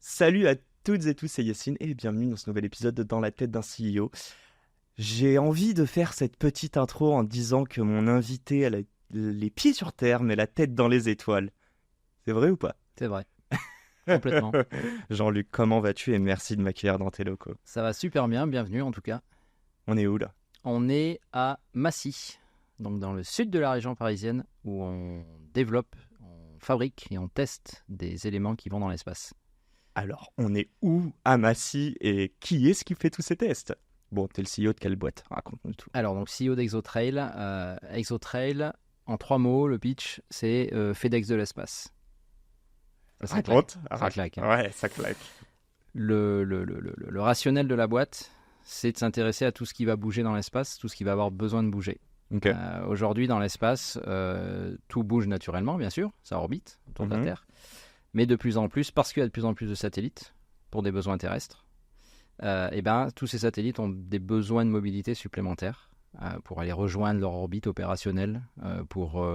Salut à toutes et tous, c'est Yacine et bienvenue dans ce nouvel épisode de Dans la tête d'un CEO. J'ai envie de faire cette petite intro en disant que mon invité a les pieds sur terre mais la tête dans les étoiles. C'est vrai ou pas? C'est vrai, complètement. Jean-Luc, comment vas-tu et merci de m'accueillir dans tes locaux. Ça va super bien, bienvenue en tout cas. On est où là? On est à Massy, donc dans le sud de la région parisienne, où on développe, on fabrique et on teste des éléments qui vont dans l'espace. Alors, on est où à Massy et qui est-ce qui fait tous ces tests? Bon, t'es le CEO de quelle boîte? Raconte-nous tout. Alors, donc CEO d'Exotrail. Exotrail, en 3 mots, le pitch, c'est FedEx de l'espace. Ça Raconte. claque. Hein. Ouais, ça claque. Le rationnel de la boîte, c'est de s'intéresser à tout ce qui va bouger dans l'espace, tout ce qui va avoir besoin de bouger. Ok. Aujourd'hui, dans l'espace, tout bouge naturellement, bien sûr, ça orbite autour de la Terre. Mais de plus en plus, parce qu'il y a de plus en plus de satellites pour des besoins terrestres, tous ces satellites ont des besoins de mobilité supplémentaires pour aller rejoindre leur orbite opérationnelle, pour,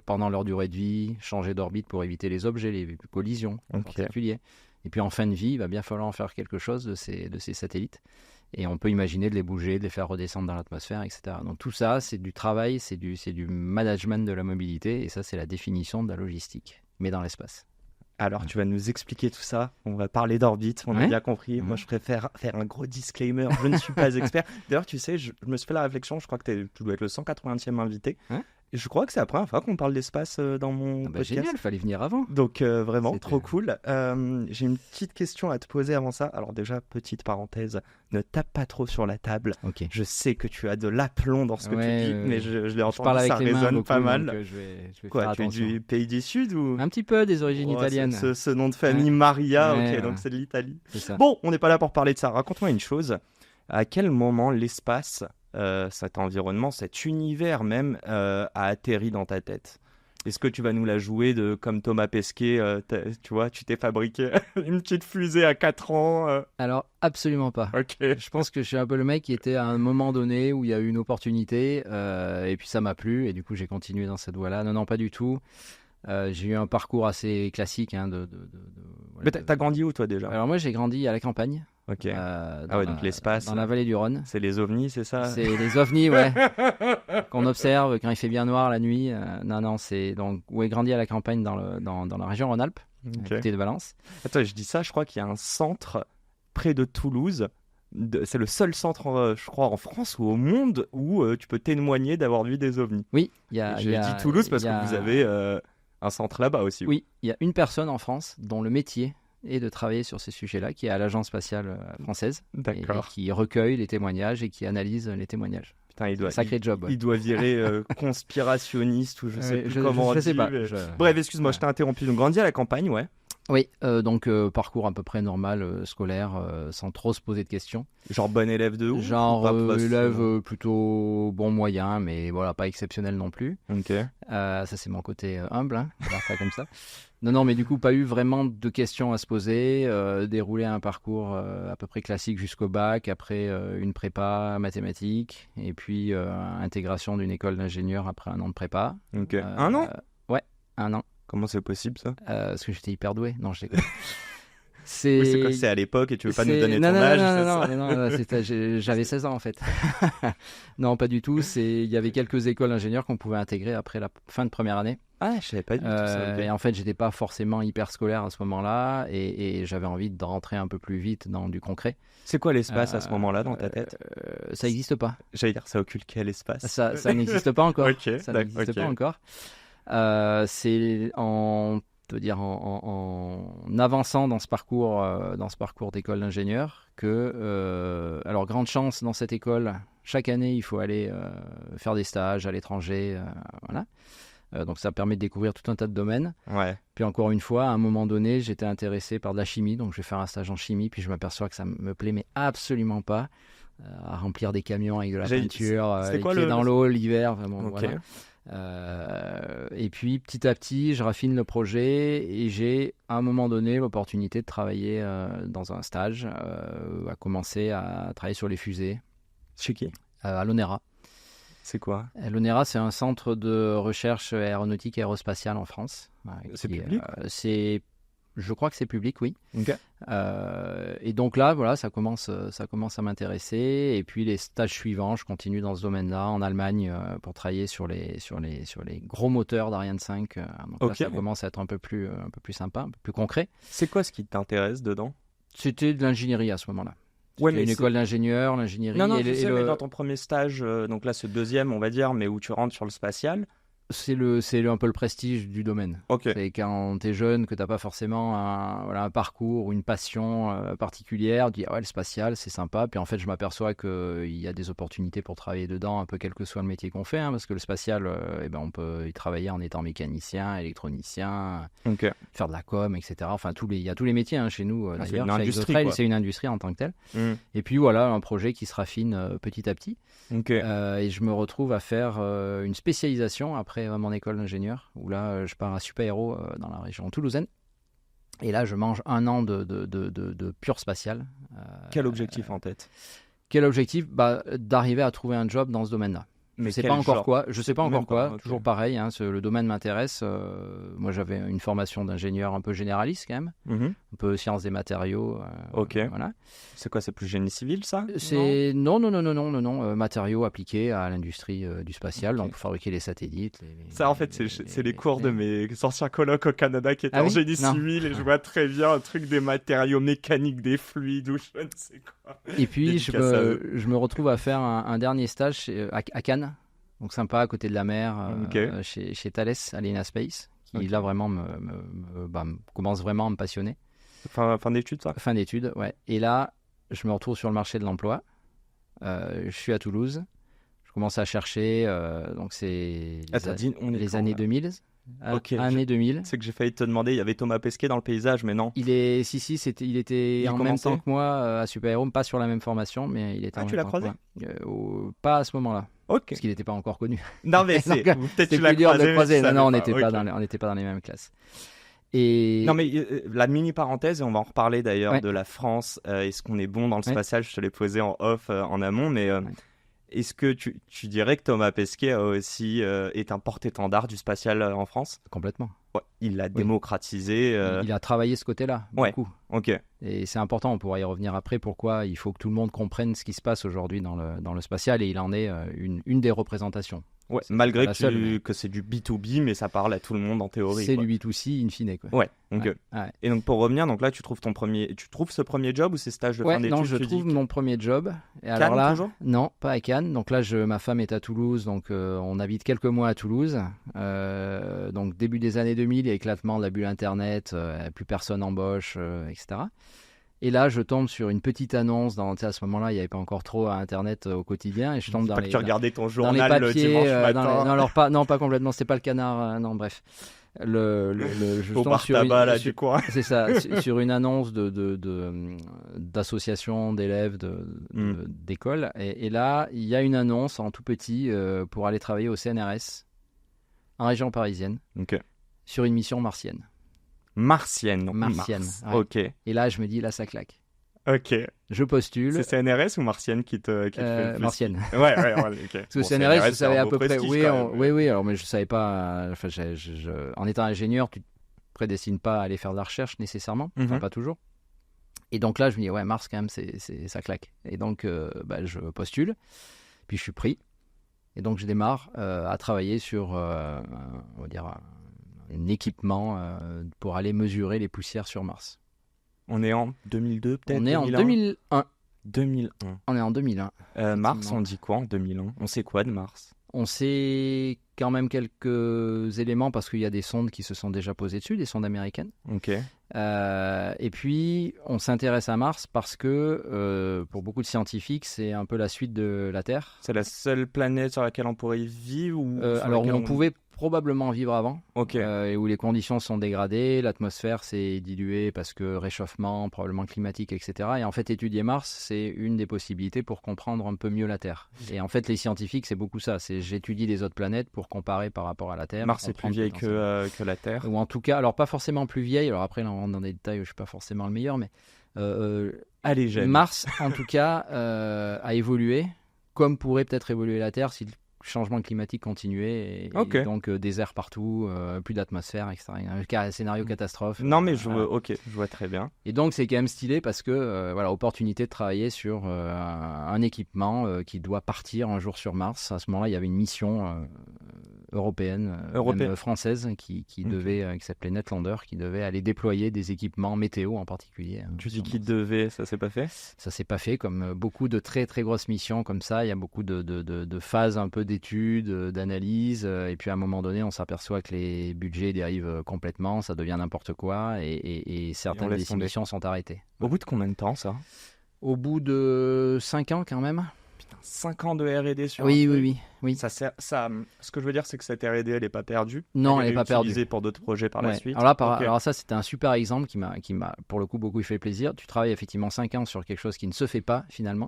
pendant leur durée de vie, changer d'orbite pour éviter les objets, les collisions en particulier. Et puis en fin de vie, il va bien falloir en faire quelque chose de ces satellites. Et on peut imaginer de les bouger, de les faire redescendre dans l'atmosphère, etc. Donc tout ça, c'est du travail, c'est du management de la mobilité, et ça, c'est la définition de la logistique, mais dans l'espace. Alors, tu vas nous expliquer tout ça. On va parler d'orbite, on a bien compris. Mmh. Moi, je préfère faire un gros disclaimer. Je ne suis pas expert. D'ailleurs, tu sais, je me suis fait la réflexion. Je crois que tu dois être le 180e invité. Et je crois que c'est la première fois qu'on parle d'espace dans mon podcast. Génial, fallait venir avant. Donc, vraiment, trop cool. J'ai une petite question à te poser avant ça. Alors déjà, petite parenthèse, ne tape pas trop sur la table. Okay. Je sais que tu as de l'aplomb dans ce que tu dis, mais je l'ai entendu, ça avec résonne beaucoup, pas mal. Donc, je vais Quoi, faire tu es attention. du pays du Sud ou... Un petit peu des origines italiennes. Ce nom de famille Maria, donc c'est de l'Italie. C'est ça. Bon, on n'est pas là pour parler de ça. Raconte-moi une chose. À quel moment l'espace, cet environnement, cet univers même, a atterri dans ta tête? Est-ce que tu vas nous la jouer comme Thomas Pesquet, tu vois, tu t'es fabriqué une petite fusée à 4 ans Alors, absolument pas. Ok. Je pense que je suis un peu le mec qui était à un moment donné où il y a eu une opportunité et puis ça m'a plu et du coup j'ai continué dans cette voie-là. Non, pas du tout. J'ai eu un parcours assez classique. Mais t'as grandi où toi déjà? Alors moi j'ai grandi à la campagne. Ok. Donc l'espace. Dans la vallée du Rhône. C'est les ovnis, c'est ça? C'est les ovnis, ouais. Qu'on observe quand il fait bien noir la nuit. C'est donc où est grandi à la campagne dans la région Rhône-Alpes, à côté de Valence. Attends, je dis ça, je crois qu'il y a un centre près de Toulouse. C'est le seul centre, je crois, en France ou au monde où tu peux témoigner d'avoir vu des ovnis. Oui, j'ai dit Toulouse parce que vous avez un centre là-bas aussi. Oui, il y a une personne en France dont le métier est de travailler sur ces sujets-là, qui est à l'Agence spatiale française, et qui recueille les témoignages et qui analyse les témoignages. Putain, il doit, sacré job. Il doit virer conspirationniste ou je sais plus comment on dit. Je sais pas. Bref, excuse-moi, je t'ai interrompu. Donc, grandi à la campagne, ouais. Oui, donc parcours à peu près normal, scolaire, sans trop se poser de questions. Genre bon élève de ouf? Genre élève plutôt bon moyen, mais voilà, pas exceptionnel non plus. Ok. Ça c'est mon côté humble, hein, on va faire comme ça. Non, mais du coup pas eu vraiment de questions à se poser, déroulé un parcours à peu près classique jusqu'au bac, après une prépa mathématiques, et puis intégration d'une école d'ingénieur après un an de prépa. Ok. Un an? Ouais, un an. Comment c'est possible ça? Parce que j'étais hyper doué. Non, je déconne. C'est à l'époque et tu veux pas nous donner ton âge? Non, j'avais 16 ans en fait. Non, pas du tout. Il y avait quelques écoles d'ingénieurs qu'on pouvait intégrer après la fin de première année. Ah, je savais pas du tout ça. Et en fait, j'étais pas forcément hyper scolaire à ce moment-là et j'avais envie de rentrer un peu plus vite dans du concret. C'est quoi l'espace à ce moment-là dans ta tête? Ça n'existe pas. J'allais dire, ça occulte quel espace? Ça n'existe pas encore. Okay, ça n'existe pas encore. C'est en avançant dans ce parcours d'école d'ingénieur que, alors grande chance dans cette école, chaque année il faut aller faire des stages à l'étranger, voilà. Donc ça permet de découvrir tout un tas de domaines. Ouais. Puis encore une fois, à un moment donné, j'étais intéressé par de la chimie, donc je vais faire un stage en chimie, puis je m'aperçois que ça me plaît mais absolument pas. À remplir des camions avec de la peinture, les pieds dans l'eau l'hiver, vraiment. Okay. Voilà. Et puis petit à petit, je raffine le projet et j'ai à un moment donné l'opportunité de travailler dans un stage, à commencer à travailler sur les fusées. Chez qui? À l'ONERA. C'est quoi? L'ONERA, c'est un centre de recherche aéronautique et aérospatiale en France. C'est public? C'est Je crois que c'est public, oui. Ok. Et donc là, voilà, ça commence à m'intéresser. Et puis les stages suivants, je continue dans ce domaine-là en Allemagne pour travailler sur les gros moteurs d'Ariane 5. Donc là, ça commence à être un peu plus sympa, un peu plus concret. C'est quoi ce qui t'intéresse dedans? C'était de l'ingénierie à ce moment-là. Ouais, C'était une école d'ingénieur, l'ingénierie. Non, je sais, mais dans ton premier stage, donc là, ce deuxième, on va dire, mais où tu rentres sur le spatial. C'est un peu le prestige du domaine. Okay. C'est quand tu es jeune, que tu n'as pas forcément un parcours ou une passion particulière, tu dis le spatial, c'est sympa. Puis en fait, je m'aperçois qu'il y a des opportunités pour travailler dedans, un peu quel que soit le métier qu'on fait. Parce que le spatial, on peut y travailler en étant mécanicien, électronicien, faire de la com, etc. Enfin, il y a tous les métiers chez nous. D'ailleurs, c'est une industrie, c'est une industrie en tant que telle. Et puis voilà, un projet qui se raffine petit à petit. Et je me retrouve à faire une spécialisation après mon école d'ingénieur, où là je pars à Super-Héros dans la région toulousaine, et là je mange 1 an de pur spatial. Quel objectif en tête? Quel objectif? D'arriver à trouver un job dans ce domaine-là. Je sais pas encore quoi. Toujours pareil, le domaine m'intéresse. Moi, j'avais une formation d'ingénieur un peu généraliste quand même, un peu sciences des matériaux. Voilà. C'est quoi? C'est plus génie civil, ça? C'est non. Matériaux appliqués à l'industrie du spatial, donc pour fabriquer les satellites. Ça, en fait, c'est les cours de mes anciens colocs au Canada qui étaient en génie civil, et je vois très bien un truc des matériaux mécaniques, des fluides, ou je ne sais quoi. Et puis, je me retrouve à faire un dernier stage à Cannes. Donc sympa, à côté de la mer, chez Thales, Alenia Space, qui là vraiment commence vraiment à me passionner. Fin d'études, ça? Fin d'études, ouais. Et là, je me retrouve sur le marché de l'emploi. Je suis à Toulouse. Je commence à chercher, donc c'est les années 2000. Année 2000. C'est que j'ai failli te demander, il y avait Thomas Pesquet dans le paysage, mais non. Il était en même temps que moi à Super-Héros, pas sur la même formation, mais il était en même temps. Tu l'as croisé? Pas à ce moment-là. Parce qu'il n'était pas encore connu. Non, mais peut-être tu l'as plus dur de le croiser. Non, on n'était pas dans les mêmes classes. Et... Non, mais la mini parenthèse, et on va en reparler d'ailleurs de la France, est-ce qu'on est bon dans le spatial? Je te l'ai posé en off, en amont, mais est-ce que tu dirais que Thomas Pesquet aussi est un porte-étendard du spatial en France? Complètement. Ouais, il l'a démocratisé. Il a travaillé ce côté-là, beaucoup. Ok. Et c'est important, on pourra y revenir après, pourquoi il faut que tout le monde comprenne ce qui se passe aujourd'hui dans le spatial, et il en est une des représentations. Ouais, malgré que c'est du B2B, mais ça parle à tout le monde en théorie. C'est du B2C in fine, quoi. Ouais. Donc, et donc pour revenir, donc là tu trouves ce premier job, ou c'est stage de fin d'études? Non, je trouve mon premier job. Et Cannes, alors là, toujours? Non, pas à Cannes. Donc là, ma femme est à Toulouse, donc on habite quelques mois à Toulouse. Donc début des années 2000, il y a éclatement de la bulle Internet, plus personne embauche, etc. Et là, je tombe sur une petite annonce. À ce moment-là, il n'y avait pas encore trop à Internet au quotidien. Et je tombe tu regardais ton journal dans les papiers, le dimanche matin. non, pas complètement. C'était pas le Canard. Non, bref. Je au bar tabac là du coin. C'est ça. Sur une annonce d'association d'élèves d'école. Et là, il y a une annonce en tout petit pour aller travailler au CNRS en région parisienne. Sur une mission martienne. Martienne. Ouais. Ok. Et là, je me dis, là, ça claque. Ok. Je postule. C'est CNRS ou Martienne qui te fait le plus? Martienne. Ouais, ok. Parce que CNRS, je savais à peu près. Oui, alors, mais je savais pas. Enfin, en étant ingénieur, tu te prédestines pas à aller faire de la recherche nécessairement. Enfin, pas toujours. Et donc là, je me dis, ouais, Mars, quand même, ça claque. Et donc, je postule. Puis je suis pris. Et donc, je démarre à travailler sur, on va dire, un équipement pour aller mesurer les poussières sur Mars. On est en 2002 peut-être? On est en 2001. 2001. On est en 2001. Mars, on dit quoi en 2001? On sait quoi de Mars? On sait quand même quelques éléments parce qu'il y a des sondes qui se sont déjà posées dessus, des sondes américaines. Ok. Et puis, on s'intéresse à Mars parce que, pour beaucoup de scientifiques, c'est un peu la suite de la Terre. C'est la seule planète sur laquelle on pourrait vivre ou alors, on pouvait probablement vivre avant, et où les conditions sont dégradées, l'atmosphère s'est diluée parce que réchauffement, probablement climatique, etc. Et en fait, étudier Mars, c'est une des possibilités pour comprendre un peu mieux la Terre. Et en fait, les scientifiques, c'est beaucoup ça. C'est j'étudie les autres planètes pour comparer par rapport à la Terre. Mars est plus vieille que la Terre. Ou en tout cas, alors pas forcément plus vieille. Alors après, là, on rentre dans des détails où je suis pas forcément le meilleur, mais Mars, en tout cas, a évolué, comme pourrait peut-être évoluer la Terre si changement climatique continuait et, Ok. et donc désert partout, plus d'atmosphère, etc. Un scénario catastrophe. Non, mais voilà. je vois très bien. Et donc c'est quand même stylé parce que voilà, opportunité de travailler sur un équipement qui doit partir un jour sur Mars. À ce moment-là, il y avait une mission européenne, même française, qui devait, qui s'appelait Netlander, qui devait aller déployer des équipements météo en particulier. Tu dis sur qu'il Mars. devait, ça s'est pas fait? Ça s'est pas fait, comme beaucoup de très très grosses missions comme ça. Il y a beaucoup de phases un peu d'études, d'analyse, et puis à un moment donné, on s'aperçoit que les budgets dérivent complètement, ça devient n'importe quoi, et certaines laisse des tomber. missions sont arrêtées. Au bout de combien de temps, ça? Au bout de 5 ans quand même. 5 ans de R&D sur Oui, un truc. oui. Ça, ce que je veux dire, c'est que cette R&D, elle n'est pas perdue. Non, elle n'est pas perdue. Utilisée pour d'autres projets par la Ouais. suite. Alors, Ok. alors ça, c'était un super exemple qui m'a pour le coup beaucoup fait plaisir. Tu travailles effectivement 5 ans sur quelque chose qui ne se fait pas finalement.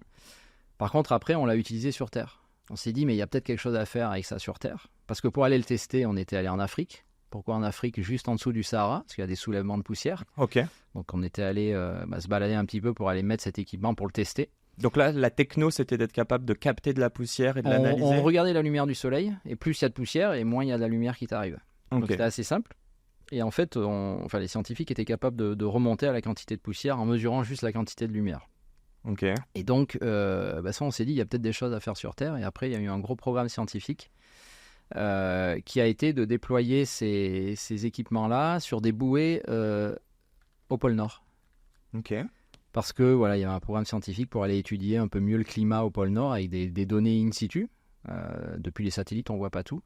Par contre, après, on l'a utilisé sur Terre. On s'est dit, mais il y a peut-être quelque chose à faire avec ça sur Terre. Parce que pour aller le tester, on était allé en Afrique. Pourquoi en Afrique? Juste en dessous du Sahara, parce qu'il y a des soulèvements de poussière. Ok. Donc on était allé se balader un petit peu pour aller mettre cet équipement pour le tester. Donc là, la techno, c'était d'être capable de capter de la poussière et de l'analyser. On regardait la lumière du soleil, et plus il y a de poussière, et moins il y a de la lumière qui t'arrive. Donc Ok. c'était assez simple. Et en fait, les scientifiques étaient capables de remonter à la quantité de poussière en mesurant juste la quantité de lumière. Ok. Et donc, ça, on s'est dit, il y a peut-être des choses à faire sur Terre. Et après, il y a eu un gros programme scientifique qui a été de déployer ces équipements-là sur des bouées au pôle Nord. Ok. Parce que voilà, il y avait un programme scientifique pour aller étudier un peu mieux le climat au pôle Nord avec des données in situ. Depuis les satellites, on ne voit pas tout.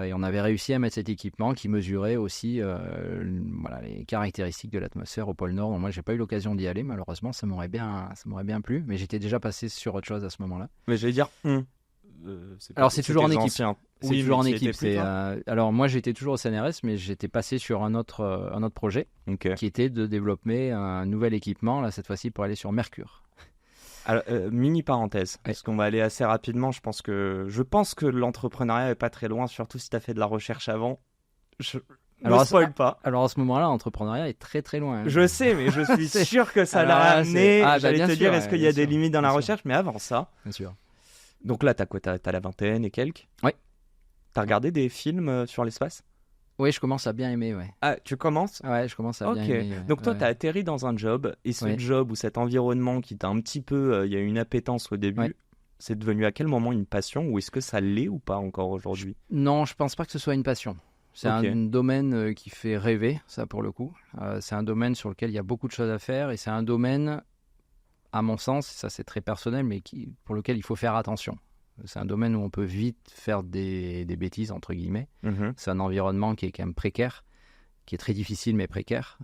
Et on avait réussi à mettre cet équipement qui mesurait aussi les caractéristiques de l'atmosphère au pôle Nord. Donc moi, j'ai pas eu l'occasion d'y aller, malheureusement, ça m'aurait bien plu. Mais j'étais déjà passé sur autre chose à ce moment-là. Mais j'allais dire, Alors, c'est toujours en équipe. Anciens. C'est Oui, toujours en mais tu y équipe. étais plus, toi Alors moi, j'étais toujours au CNRS, mais j'étais passé sur un autre projet Ok. qui était de développer un nouvel équipement, là cette fois-ci pour aller sur Mercure. Alors, mini parenthèse, parce qu'on va aller assez rapidement. Je pense que l'entrepreneuriat est pas très loin, surtout si tu as fait de la recherche avant. Alors, ne spoil pas. Alors à ce moment-là, l'entrepreneuriat est très très loin. Hein. Je sais, mais je suis C'est- sûr que ça Alors l'a là, amené. J'allais bien te sûr, dire, est-ce qu'il y bien a des sûr, limites dans la bien sûr. recherche? Mais avant ça, Bien sûr. donc là, t'as quoi? T'as la vingtaine et quelques? Ouais. T'as regardé des films sur l'espace? Oui, je commence à bien aimer, ouais. Ah, tu commences? Ouais, je commence à Ok. bien aimer. Ouais. Donc toi, Ouais. t'as atterri dans un job, et ce Ouais. job ou cet environnement qui t'a un petit peu, il y a eu une appétence au début, Ouais. c'est devenu à quel moment une passion, ou est-ce que ça l'est ou pas encore aujourd'hui? Non, je pense pas que ce soit une passion. C'est Ok. un domaine qui fait rêver, ça pour le coup. C'est un domaine sur lequel il y a beaucoup de choses à faire et c'est un domaine, à mon sens, ça c'est très personnel, mais pour lequel il faut faire attention. C'est un domaine où on peut vite faire des bêtises, entre guillemets. Mhm. C'est un environnement qui est quand même précaire, qui est très difficile mais précaire.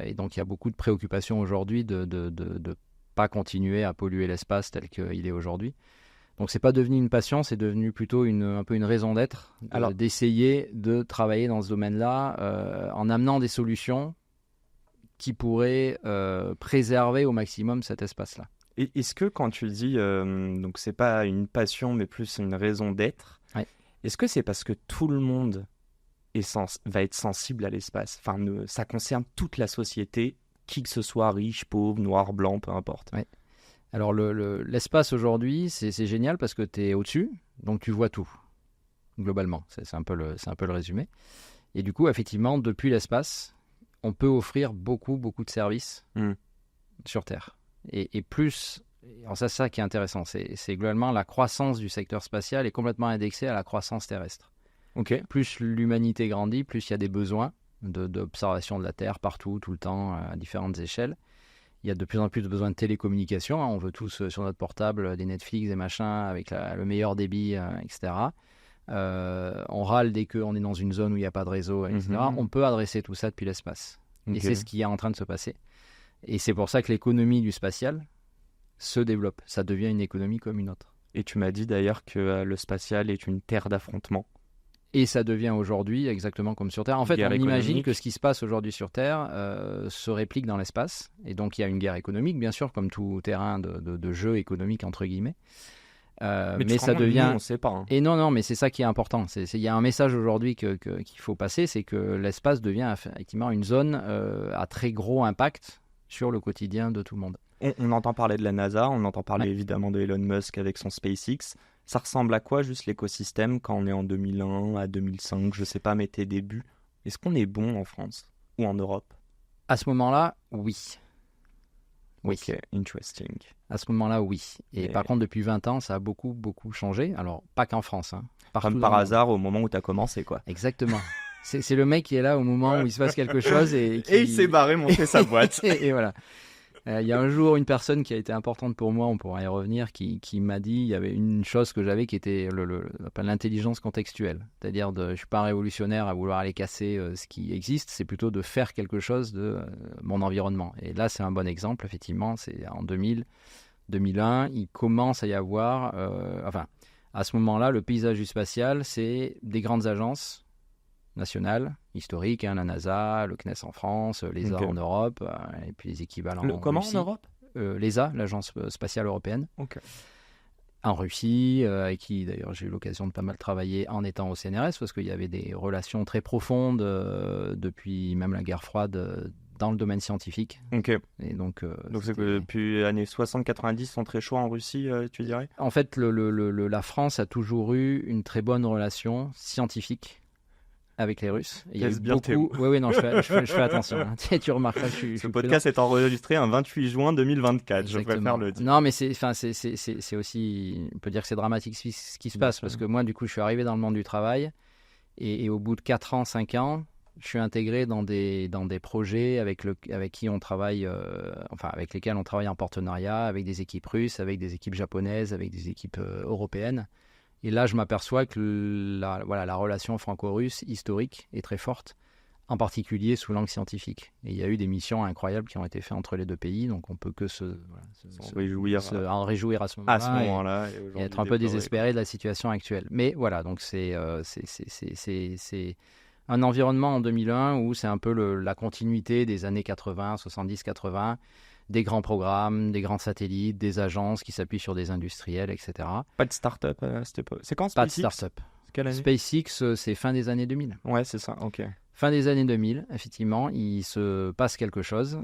Et donc il y a beaucoup de préoccupations aujourd'hui de pas continuer à polluer l'espace tel qu'il est aujourd'hui. Donc c'est pas devenu une passion, c'est devenu plutôt un peu une raison d'être, Alors- d'essayer de travailler dans ce domaine-là en amenant des solutions qui pourraient préserver au maximum cet espace-là. Et est-ce que quand tu dis, donc c'est pas une passion mais plus une raison d'être, Ouais. est-ce que c'est parce que tout le monde va être sensible à l'espace? Enfin, ça concerne toute la société, qui que ce soit, riche, pauvre, noir, blanc, peu importe. Ouais. Alors l'espace aujourd'hui, c'est génial parce que tu es au-dessus, donc tu vois tout, globalement. C'est un peu le résumé. Et du coup, effectivement, depuis l'espace, on peut offrir beaucoup de services sur Terre. Et plus, alors ça, c'est ça qui est intéressant, c'est globalement la croissance du secteur spatial est complètement indexée à la croissance terrestre. Ok. Plus l'humanité grandit, plus il y a des besoins d'observation de la Terre partout, tout le temps, à différentes échelles. Il y a de plus en plus de besoins de télécommunication. On veut tous sur notre portable des Netflix, des machins, avec le meilleur débit, etc. On râle dès qu'on est dans une zone où il n'y a pas de réseau, etc. Mhm. On peut adresser tout ça depuis l'espace. Ok. Et c'est ce qui est en train de se passer. Et c'est pour ça que l'économie du spatial se développe. Ça devient une économie comme une autre. Et tu m'as dit d'ailleurs que le spatial est une terre d'affrontement. Et ça devient aujourd'hui exactement comme sur Terre. En fait, Guerre on imagine économique. que ce qui se passe aujourd'hui sur Terre se réplique dans l'espace. Et donc, il y a une guerre économique, bien sûr, comme tout terrain de jeu économique, entre guillemets. Mais ça devient... Nous, on sait pas. Hein. Et non, mais c'est ça qui est important. Il y a un message aujourd'hui qu'il faut passer, c'est que l'espace devient effectivement une zone à très gros impact sur le quotidien de tout le monde. On entend parler de la NASA, on entend parler évidemment de Elon Musk avec son SpaceX. Ça ressemble à quoi juste l'écosystème quand on est en 2001 à 2005, je sais pas, mais tes débuts? Est-ce qu'on est bon en France ou en Europe? À ce moment-là, oui. Oui. Ok, interesting. À ce moment-là, oui. Et par contre, depuis 20 ans, ça a beaucoup, beaucoup changé. Alors, pas qu'en France. Comme par hasard au moment où tu as commencé, quoi. Exactement. C'est le mec qui est là au moment où il se passe quelque chose et il s'est barré montrer sa boîte. et voilà. Il y a un jour une personne qui a été importante pour moi, on pourra y revenir, qui m'a dit, il y avait une chose que j'avais qui était l'intelligence contextuelle. C'est-à-dire, je ne suis pas un révolutionnaire à vouloir aller casser ce qui existe, c'est plutôt de faire quelque chose de mon environnement. Et là, c'est un bon exemple, effectivement, c'est en 2000, 2001, il commence à y avoir, à ce moment-là, le paysage du spatial, c'est des grandes agences nationales, historiques, la NASA, le CNES en France, l'ESA en Europe, et puis les équivalents en comment Russie. En Europe L'ESA, l'Agence spatiale européenne. En Russie, avec qui d'ailleurs j'ai eu l'occasion de pas mal travailler en étant au CNRS, parce qu'il y avait des relations très profondes depuis même la guerre froide dans le domaine scientifique. Et donc c'est que depuis les années 60-90 sont très chauds en Russie, tu dirais? En fait, la France a toujours eu une très bonne relation scientifique avec les Russes. Il y a eu beaucoup... Oui, non, je fais attention. Tu remarqueras, Ce podcast est enregistré un 28 juin 2024, exactement. Je préfère le dire. Non, mais c'est aussi... On peut dire que c'est dramatique ce qui se passe, parce que moi, du coup, je suis arrivé dans le monde du travail, et au bout de 4 ans, 5 ans, je suis intégré dans des projets avec qui on travaille, avec lesquels on travaille en partenariat, avec des équipes russes, avec des équipes japonaises, avec des équipes européennes. Et là, je m'aperçois que la relation franco-russe historique est très forte, en particulier sous l'angle scientifique. Et il y a eu des missions incroyables qui ont été faites entre les deux pays, donc on peut que en réjouir à ce moment-là, et être un peu désespéré de la situation actuelle. Mais voilà, donc c'est un environnement en 2001 où c'est un peu la continuité des années 80, 70, 80, des grands programmes, des grands satellites, des agences qui s'appuient sur des industriels, etc. Pas de start-up à cette époque. C'est quand SpaceX? Pas de start-up. Quelle année? SpaceX, c'est fin des années 2000. Ouais, c'est ça, ok. Fin des années 2000, effectivement, il se passe quelque chose.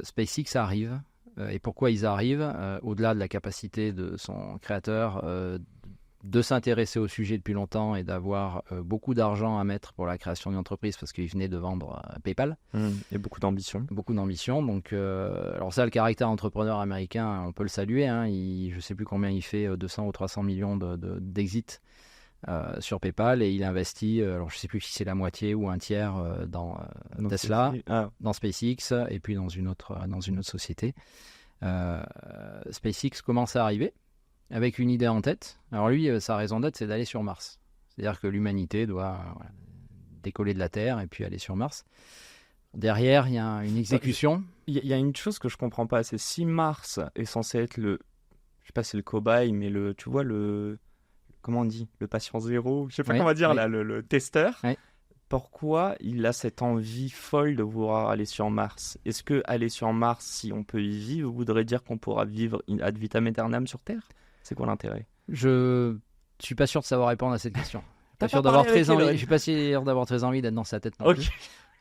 SpaceX arrive. Et pourquoi ils arrivent? Au-delà de la capacité de son créateur de s'intéresser au sujet depuis longtemps et d'avoir beaucoup d'argent à mettre pour la création d'une entreprise, parce qu'il venait de vendre PayPal. Et beaucoup d'ambition. Beaucoup d'ambition. Donc, alors ça, le caractère entrepreneur américain, on peut le saluer. Je ne sais plus combien il fait, 200 ou 300 millions d'exit sur PayPal, et il investit, alors je ne sais plus si c'est la moitié ou un tiers dans Tesla, dans SpaceX, et puis dans une autre société. SpaceX commence à arriver avec une idée en tête. Alors lui, sa raison d'être, c'est d'aller sur Mars. C'est-à-dire que l'humanité doit décoller de la Terre et puis aller sur Mars. Derrière, il y a une exécution. Il y a une chose que je comprends pas, c'est si Mars est censé être je sais pas si c'est le cobaye, mais tu vois comment on dit, le patient zéro, je sais pas comment dire, là, le testeur. Oui. Pourquoi il a cette envie folle de vouloir aller sur Mars? Est-ce que aller sur Mars, si on peut y vivre, voudrait dire qu'on pourra vivre ad vitam aeternam sur Terre? C'est quoi l'intérêt? Je suis pas sûr de savoir répondre à cette question. Je suis pas sûr d'avoir très envie d'être dans sa tête non plus.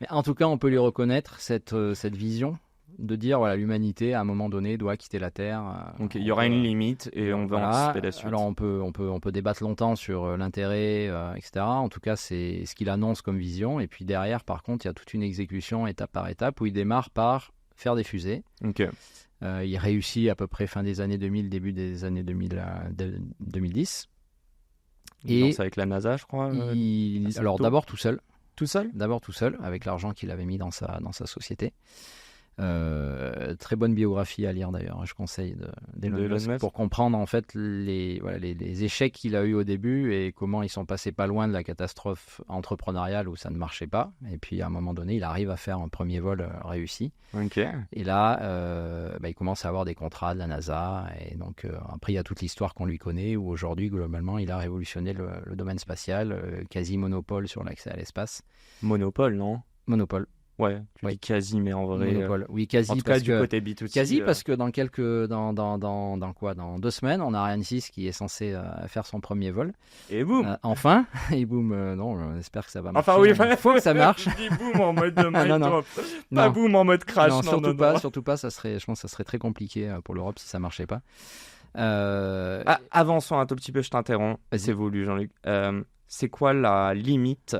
Mais en tout cas, on peut lui reconnaître cette vision de dire l'humanité à un moment donné doit quitter la Terre. Donc il y aura une limite et on va anticiper la suite. Alors on peut débattre longtemps sur l'intérêt, etc. En tout cas, c'est ce qu'il annonce comme vision. Et puis derrière, par contre, il y a toute une exécution étape par étape où il démarre par faire des fusées. Il réussit à peu près fin des années 2000, début des années 2010. Il lance avec la NASA, je crois. Alors d'abord tout seul. Tout seul? D'abord tout seul, avec l'argent qu'il avait mis dans sa société. Très bonne biographie à lire d'ailleurs, je conseille d'Elon Musk pour comprendre en fait les échecs qu'il a eu au début et comment ils sont passés pas loin de la catastrophe entrepreneuriale où ça ne marchait pas, et puis à un moment donné il arrive à faire un premier vol réussi. Et là il commence à avoir des contrats de la NASA, et donc après il y a toute l'histoire qu'on lui connaît où aujourd'hui globalement il a révolutionné le domaine spatial, quasi monopole sur l'accès à l'espace. Monopole, non? Monopole. Ouais, tu Oui. dis quasi, mais en vrai. Monopole. Oui, quasi. En tout cas, parce du que, côté B2C. quasi parce que dans 2 semaines, on a Ariane 6 qui est censé faire son premier vol. Et boum Enfin, et boum, non, on espère que ça va marcher. Enfin, oui, Faut que ça marche. Je dis boum en mode mic Non, non. drop. Pas Non. boum en mode crash. Non, surtout non. pas, surtout pas. Je pense que ça serait très compliqué pour l'Europe si ça marchait pas. Avançons un tout petit peu, je t'interromps. Vas-y. C'est voulu, Jean-Luc. C'est quoi la limite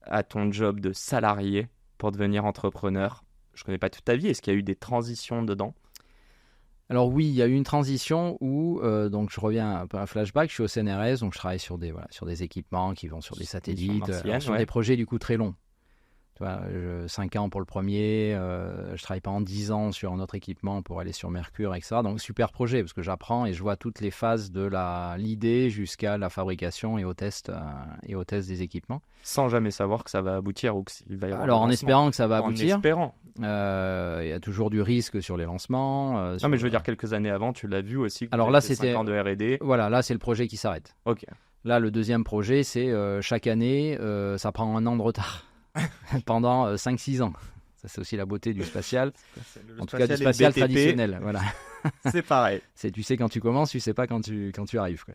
à ton job de salarié pour devenir entrepreneur? Je connais pas toute ta vie. Est-ce qu'il y a eu des transitions dedans? Alors oui, il y a eu une transition où, donc je reviens un peu à un flashback, je suis au CNRS, donc je travaille sur des équipements qui vont sur des satellites, martiennes, sur ouais. des projets du coup très longs. Tu vois, 5 ans pour le premier, je travaille pendant 10 ans sur un autre équipement pour aller sur Mercure, etc. Donc super projet, parce que j'apprends et je vois toutes les phases de l'idée jusqu'à la fabrication et au test des équipements. Sans jamais savoir que ça va aboutir ou qu'il va y avoir Alors de en lancement. espérant que ça va En aboutir, espérant. il y a toujours du risque sur les lancements. Non, mais je veux dire, quelques années avant, tu l'as vu aussi. Alors vous là, avez fait c'était- 5 ans de R&D. Voilà, là c'est le projet qui s'arrête. Ok. Là, le deuxième projet, c'est chaque année, ça prend 1 an de retard pendant 5-6 ans. Ça, c'est aussi la beauté du spatial, en tout cas du spatial traditionnel. Voilà. C'est pareil. Tu sais quand tu commences, tu sais pas quand tu arrives, quoi.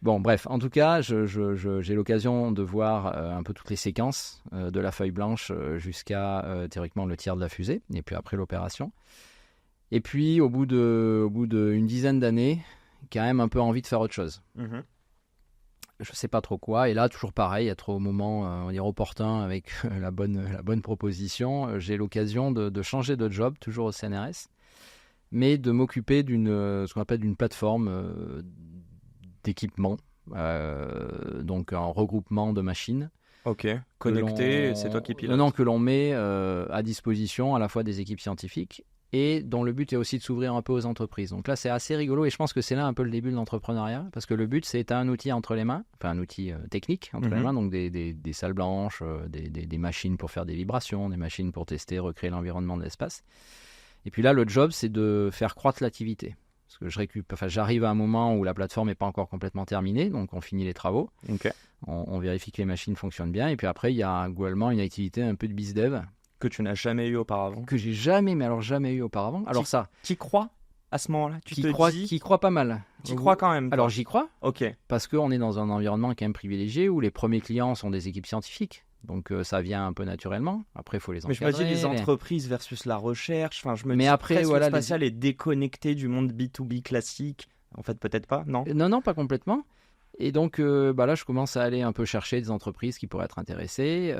Bon, bref, en tout cas, j'ai l'occasion de voir un peu toutes les séquences de la feuille blanche jusqu'à théoriquement le tir de la fusée, et puis après l'opération. Et puis, au bout d'une dizaine d'années, quand même un peu envie de faire autre chose. Mhm. Je sais pas trop quoi, et là toujours pareil, il y a trop au moment on va dire opportun avec la bonne proposition, j'ai l'occasion de changer de job, toujours au CNRS, mais de m'occuper ce qu'on appelle d'une plateforme d'équipement, donc un regroupement de machines. Ok. Connecté, c'est toi qui pilotes. Non, que l'on met à disposition à la fois des équipes scientifiques et dont le but est aussi de s'ouvrir un peu aux entreprises. Donc là, c'est assez rigolo et je pense que c'est là un peu le début de l'entrepreneuriat parce que le but, c'est un outil entre les mains, enfin un outil technique entre les mains, donc des salles blanches, des machines pour faire des vibrations, des machines pour tester, recréer l'environnement de l'espace. Et puis là, le job, c'est de faire croître l'activité. Parce que j'arrive à un moment où la plateforme n'est pas encore complètement terminée, donc on finit les travaux, Ok. on vérifie que les machines fonctionnent bien, et puis après, il y a globalement une activité un peu de bizdev Que tu n'as jamais eu auparavant. que j'ai jamais eu auparavant. Alors ça, T'y crois à ce moment-là? Tu te dis... qui croit pas mal. T'y crois quand même, toi? Alors j'y crois, Ok. parce qu'on est dans un environnement quand même privilégié où les premiers clients sont des équipes scientifiques. Donc ça vient un peu naturellement. Après, il faut les Mais je encadrer. me dis les entreprises versus la recherche. Enfin, je me Mais dis après, presque voilà, le spatial est déconnecté du monde B2B classique. En fait, peut-être pas, non? Non, pas complètement. Et donc là, je commence à aller un peu chercher des entreprises qui pourraient être intéressées.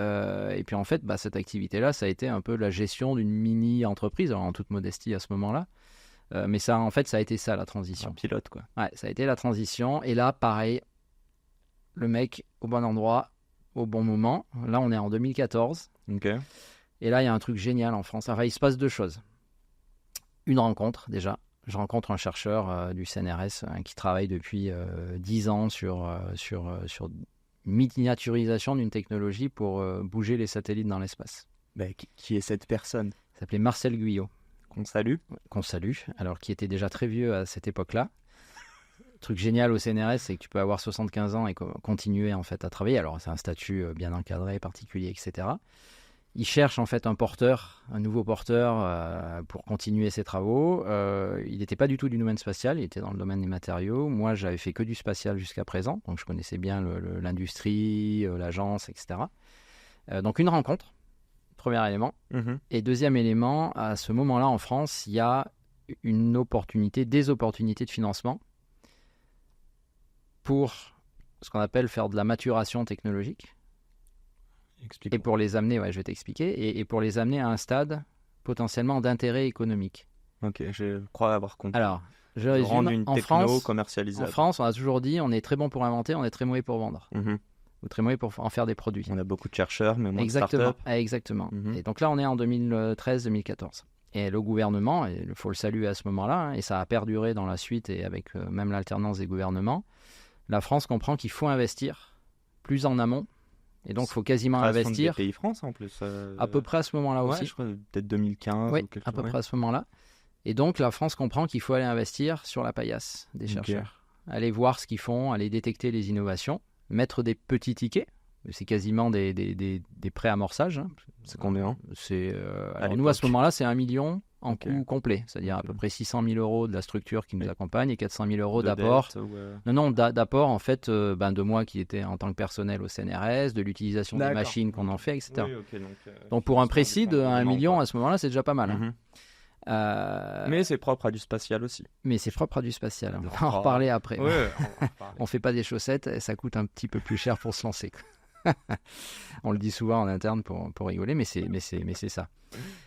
Et puis en fait, cette activité-là, ça a été un peu la gestion d'une mini-entreprise, alors en toute modestie à ce moment-là. Mais ça, en fait, ça a été ça, la transition. Un pilote, quoi. Ouais, ça a été la transition. Et là, pareil, le mec au bon endroit, au bon moment. Là, on est en 2014. Ok. Et là, il y a un truc génial en France. Enfin, il se passe 2 choses. Une rencontre, déjà. Je rencontre un chercheur du CNRS qui travaille depuis 10 ans sur miniaturisation d'une technologie pour bouger les satellites dans l'espace. Qui est cette personne? Il s'appelait Marcel Guyot, Qu'on salue. qu'on salue, alors qui était déjà très vieux à cette époque-là. Le truc génial au CNRS, c'est que tu peux avoir 75 ans et continuer en fait à travailler. Alors c'est un statut bien encadré, particulier, etc. Il cherche en fait un nouveau porteur pour continuer ses travaux. Il n'était pas du tout du domaine spatial, il était dans le domaine des matériaux. Moi, j'avais fait que du spatial jusqu'à présent, donc je connaissais bien l'industrie, l'agence, etc. Donc une rencontre, premier élément. Mhm. Et deuxième élément, à ce moment-là en France, il y a des opportunités de financement pour ce qu'on appelle faire de la maturation technologique. Explique. Et pour les amener, je vais t'expliquer, et pour les amener à un stade potentiellement d'intérêt économique. Ok, je crois avoir compris. Alors, je Rendre résume, une en techno France, commercialisable. on a toujours dit, on est très bon pour inventer, on est très mauvais pour vendre, Mhm. ou très mauvais pour en faire des produits. On a beaucoup de chercheurs, mais moins Exactement, de startups. exactement. Mhm. Et donc là, on est en 2013-2014. Et le gouvernement, il faut le saluer à ce moment-là, et ça a perduré dans la suite, et avec même l'alternance des gouvernements, la France comprend qu'il faut investir plus en amont. Et donc, il faut quasiment Création investir de BPI France en plus. à peu près à ce moment-là Ouais, aussi. je crois peut-être 2015 Oui, ou quelque à peu chose. près à ce moment-là. Et donc, la France comprend qu'il faut aller investir sur la paillasse des chercheurs. Aller voir ce qu'ils font, aller détecter les innovations, mettre des petits tickets. C'est quasiment des pré-amorçages. Hein. C'est combien? Alors nous, à ce moment-là, c'est 1 million en coût complet. C'est-à-dire à Ok. peu près 600 000 euros de la structure qui nous Oui. accompagne et 400 000 euros De d'apport. dette, Non, d'apport, en fait, de moi qui était en tant que personnel au CNRS, de l'utilisation des D'accord. machines qu'on en fait, etc. Oui, ok, Donc pour un financement précis de 1 dépendant, million, quoi. à ce moment-là, c'est déjà pas mal. Hein. Mhm. Euh, Mais c'est propre à du spatial aussi. mais c'est propre à du spatial. On va en D'accord. reparler après. Ouais, on va en parler. On fait pas des chaussettes et ça coûte un petit peu plus cher pour se lancer. On le dit souvent en interne pour rigoler, mais c'est ça.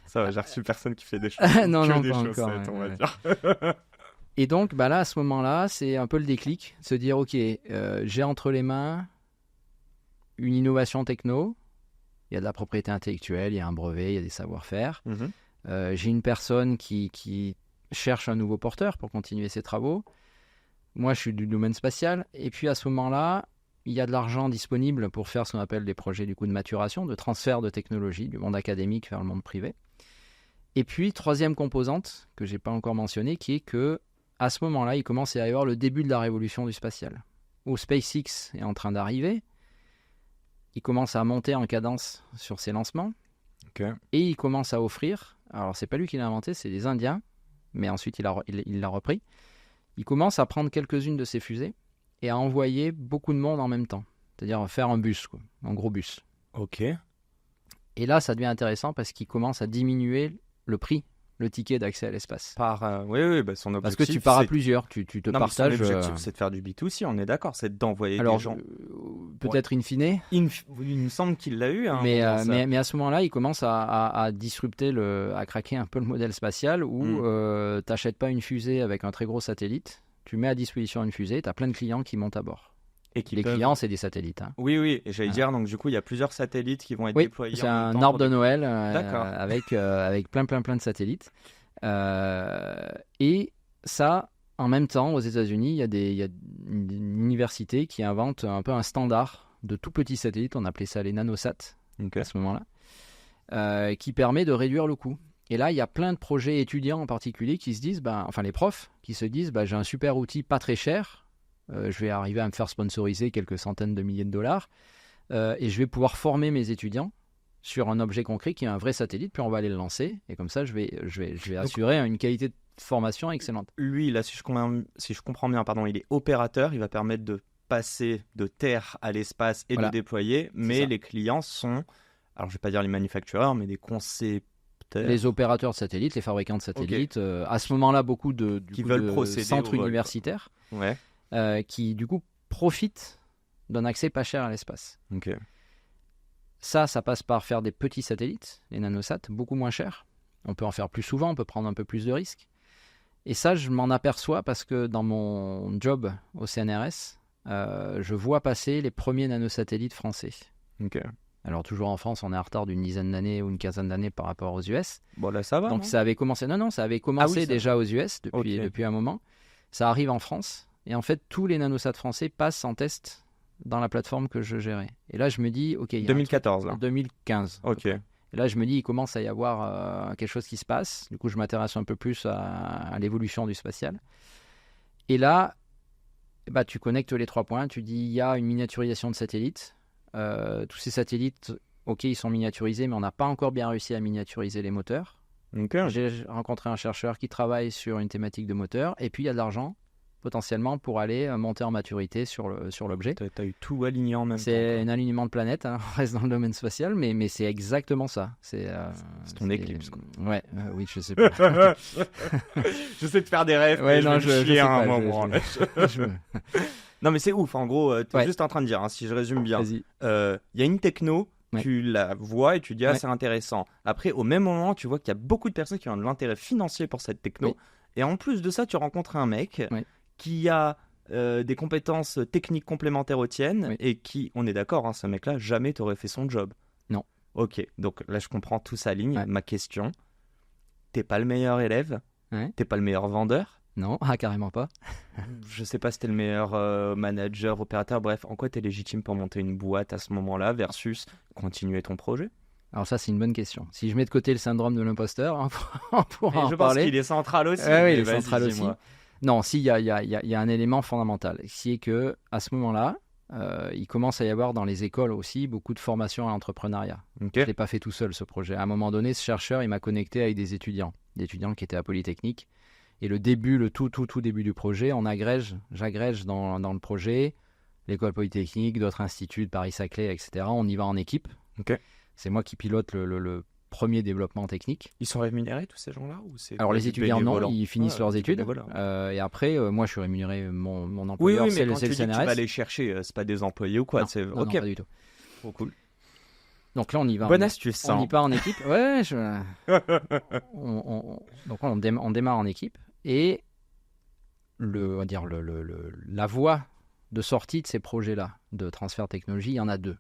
Ça va, j'ai reçu personne qui fait des choses. Non, que non, des pas chaussettes, encore, on va ouais. dire. Et donc, bah là, à ce moment-là, c'est un peu le déclic, de se dire, ok, j'ai entre les mains une innovation techno, il y a de la propriété intellectuelle, il y a un brevet, il y a des savoir-faire. Mhm. J'ai une personne qui cherche un nouveau porteur pour continuer ses travaux. Moi, je suis du domaine spatial. Et puis, à ce moment-là, il y a de l'argent disponible pour faire ce qu'on appelle des projets du coup de maturation, de transfert de technologie du monde académique vers le monde privé. Et puis, troisième composante que je n'ai pas encore mentionnée, qui est que à ce moment-là, il commence à y avoir le début de la révolution du spatial. Où SpaceX est en train d'arriver, il commence à monter en cadence sur ses lancements, Ok. et il commence à offrir, alors c'est pas lui qui l'a inventé, c'est des Indiens, mais ensuite il l'a repris, il commence à prendre quelques-unes de ces fusées et à envoyer beaucoup de monde en même temps, c'est-à-dire faire un bus, quoi, un gros bus. Ok. Et là, ça devient intéressant parce qu'il commence à diminuer le prix, le ticket d'accès à l'espace. Oui, bah, son objectif. Parce que tu pars à c'est- plusieurs, tu te Non, mais son partages. objectif, c'est de faire du B2C, on est d'accord, c'est d'envoyer Alors, des gens. peut-être in fine, Il me semble qu'il l'a eu. Hein, mais, à un moment, ça. mais à ce moment-là, il commence à disrupter, à craquer un peu le modèle spatial où tu n'achètes pas une fusée avec un très gros satellite, tu mets à disposition une fusée, tu as plein de clients qui montent à bord. Et qui Les peuvent- clients, c'est des satellites. Hein. Oui, et j'allais Ah. dire, donc du coup, il y a plusieurs satellites qui vont être Oui, déployés c'est en même un temps arbre pour de des- Noël D'accord. avec plein de satellites. Et ça, en même temps, aux États-Unis, il y a une université qui invente un peu un standard de tout petits satellites, on appelait ça les nanosats Ok. à ce moment-là, qui permet de réduire le coût. Et là, il y a plein de projets étudiants en particulier qui se disent, enfin les profs, qui se disent, j'ai un super outil pas très cher, je vais arriver à me faire sponsoriser quelques centaines de milliers de dollars, et je vais pouvoir former mes étudiants sur un objet concret qui est un vrai satellite, puis on va aller le lancer, et comme ça, je vais assurer une qualité de formation excellente. Lui, là, si je comprends bien, pardon, il est opérateur, il va permettre de passer de terre à l'espace et Voilà. de déployer, mais ça. les clients sont, alors je vais pas dire les manufactureurs, mais des concepteurs. Les opérateurs de satellites, les fabricants de satellites, à ce moment-là, beaucoup de veulent procéder centres au vol, universitaires Ouais. qui, du coup, profitent d'un accès pas cher à l'espace. Ok. Ça passe par faire des petits satellites, les nanosats, beaucoup moins chers. On peut en faire plus souvent, on peut prendre un peu plus de risques. Et ça, je m'en aperçois parce que dans mon job au CNRS, je vois passer les premiers nanosatellites français. Ok. Alors toujours en France, on est en retard d'une dizaine d'années ou une quinzaine d'années par rapport aux US. Bon, là, ça va. Donc non ça avait commencé. Non, ça avait commencé ça- déjà aux US Ok. depuis un moment. Ça arrive en France. Et en fait, tous les nanosats français passent en test dans la plateforme que je gérais. Et là, je me dis, OK, il y a 2014, un là. truc- 2015. Ok. Et là, je me dis, il commence à y avoir quelque chose qui se passe. Du coup, je m'intéresse un peu plus à l'évolution du spatial. Et là, tu connectes les 3 points. Tu dis, il y a une miniaturisation de satellites. Tous ces satellites, OK, ils sont miniaturisés, mais on n'a pas encore bien réussi à miniaturiser les moteurs. Ok. J'ai rencontré un chercheur qui travaille sur une thématique de moteur. Et puis, il y a de l'argent, potentiellement, pour aller monter en maturité sur l'objet. T'as eu tout aligné en même temps. C'est un alignement de planète, hein. On reste dans le domaine spatial, mais c'est exactement ça. C'est ton éclipse, quoi. Ouais, oui, je sais pas. J'essaie de faire des rêves, Ouais, mais non, je vais me chier sais à un pas, moment. là. Non, mais c'est ouf, en gros, t'es Ouais. juste en train de dire, hein, si je résume bien. Vas-y. Il y a une techno, Ouais. tu la vois et tu dis, ah, Ouais. c'est intéressant. Après, au même moment, tu vois qu'il y a beaucoup de personnes qui ont de l'intérêt financier pour cette techno. Oui. Et en plus de ça, tu rencontres un mec Ouais. qui a des compétences techniques complémentaires aux tiennes Oui. et qui, on est d'accord, hein, ce mec-là, jamais t'aurait fait son job. Non. Ok, donc là, je comprends tout sa ligne. Ouais. Ma question, t'es pas le meilleur élève, Ouais. t'es pas le meilleur vendeur, Non, carrément pas. je sais pas si t'es le meilleur manager, opérateur, bref, en quoi t'es légitime pour monter une boîte à ce moment-là versus continuer ton projet? Alors ça, c'est une bonne question. Si je mets de côté le syndrome de l'imposteur, on pourra Et en je pense parler. qu'il est central aussi. Ouais, oui, mais il est vas-y, central aussi. dis-moi. Non, si, il y a un élément fondamental, qui est que à ce moment-là, il commence à y avoir dans les écoles aussi beaucoup de formation à l'entrepreneuriat. Ok. Je ne l'ai pas fait tout seul, ce projet. À un moment donné, ce chercheur, il m'a connecté avec des étudiants qui étaient à Polytechnique. Et le tout début du projet, j'agrège dans le projet l'école Polytechnique, d'autres instituts, de Paris-Saclay, etc. On y va en équipe. Ok. C'est moi qui pilote le premier développement technique. Ils sont rémunérés, tous ces gens-là, ou c'est Alors, que les du étudiants, non, bénévolat? ils finissent leurs du études. bénévolat. Et après, moi, je suis rémunéré, mon Oui, employeur, oui, c'est mais le quand tu dis que tu CNRS. vas les chercher, c'est pas des employés ou quoi. Non, C'est non, ok. non, pas du tout. Trop cool. Donc là, on y va. Bonne astuce, On hein. y part en équipe. Ouais, donc on démarre en équipe. Et on va dire la voie de sortie de ces projets-là, de transfert de technologie, il y en a deux.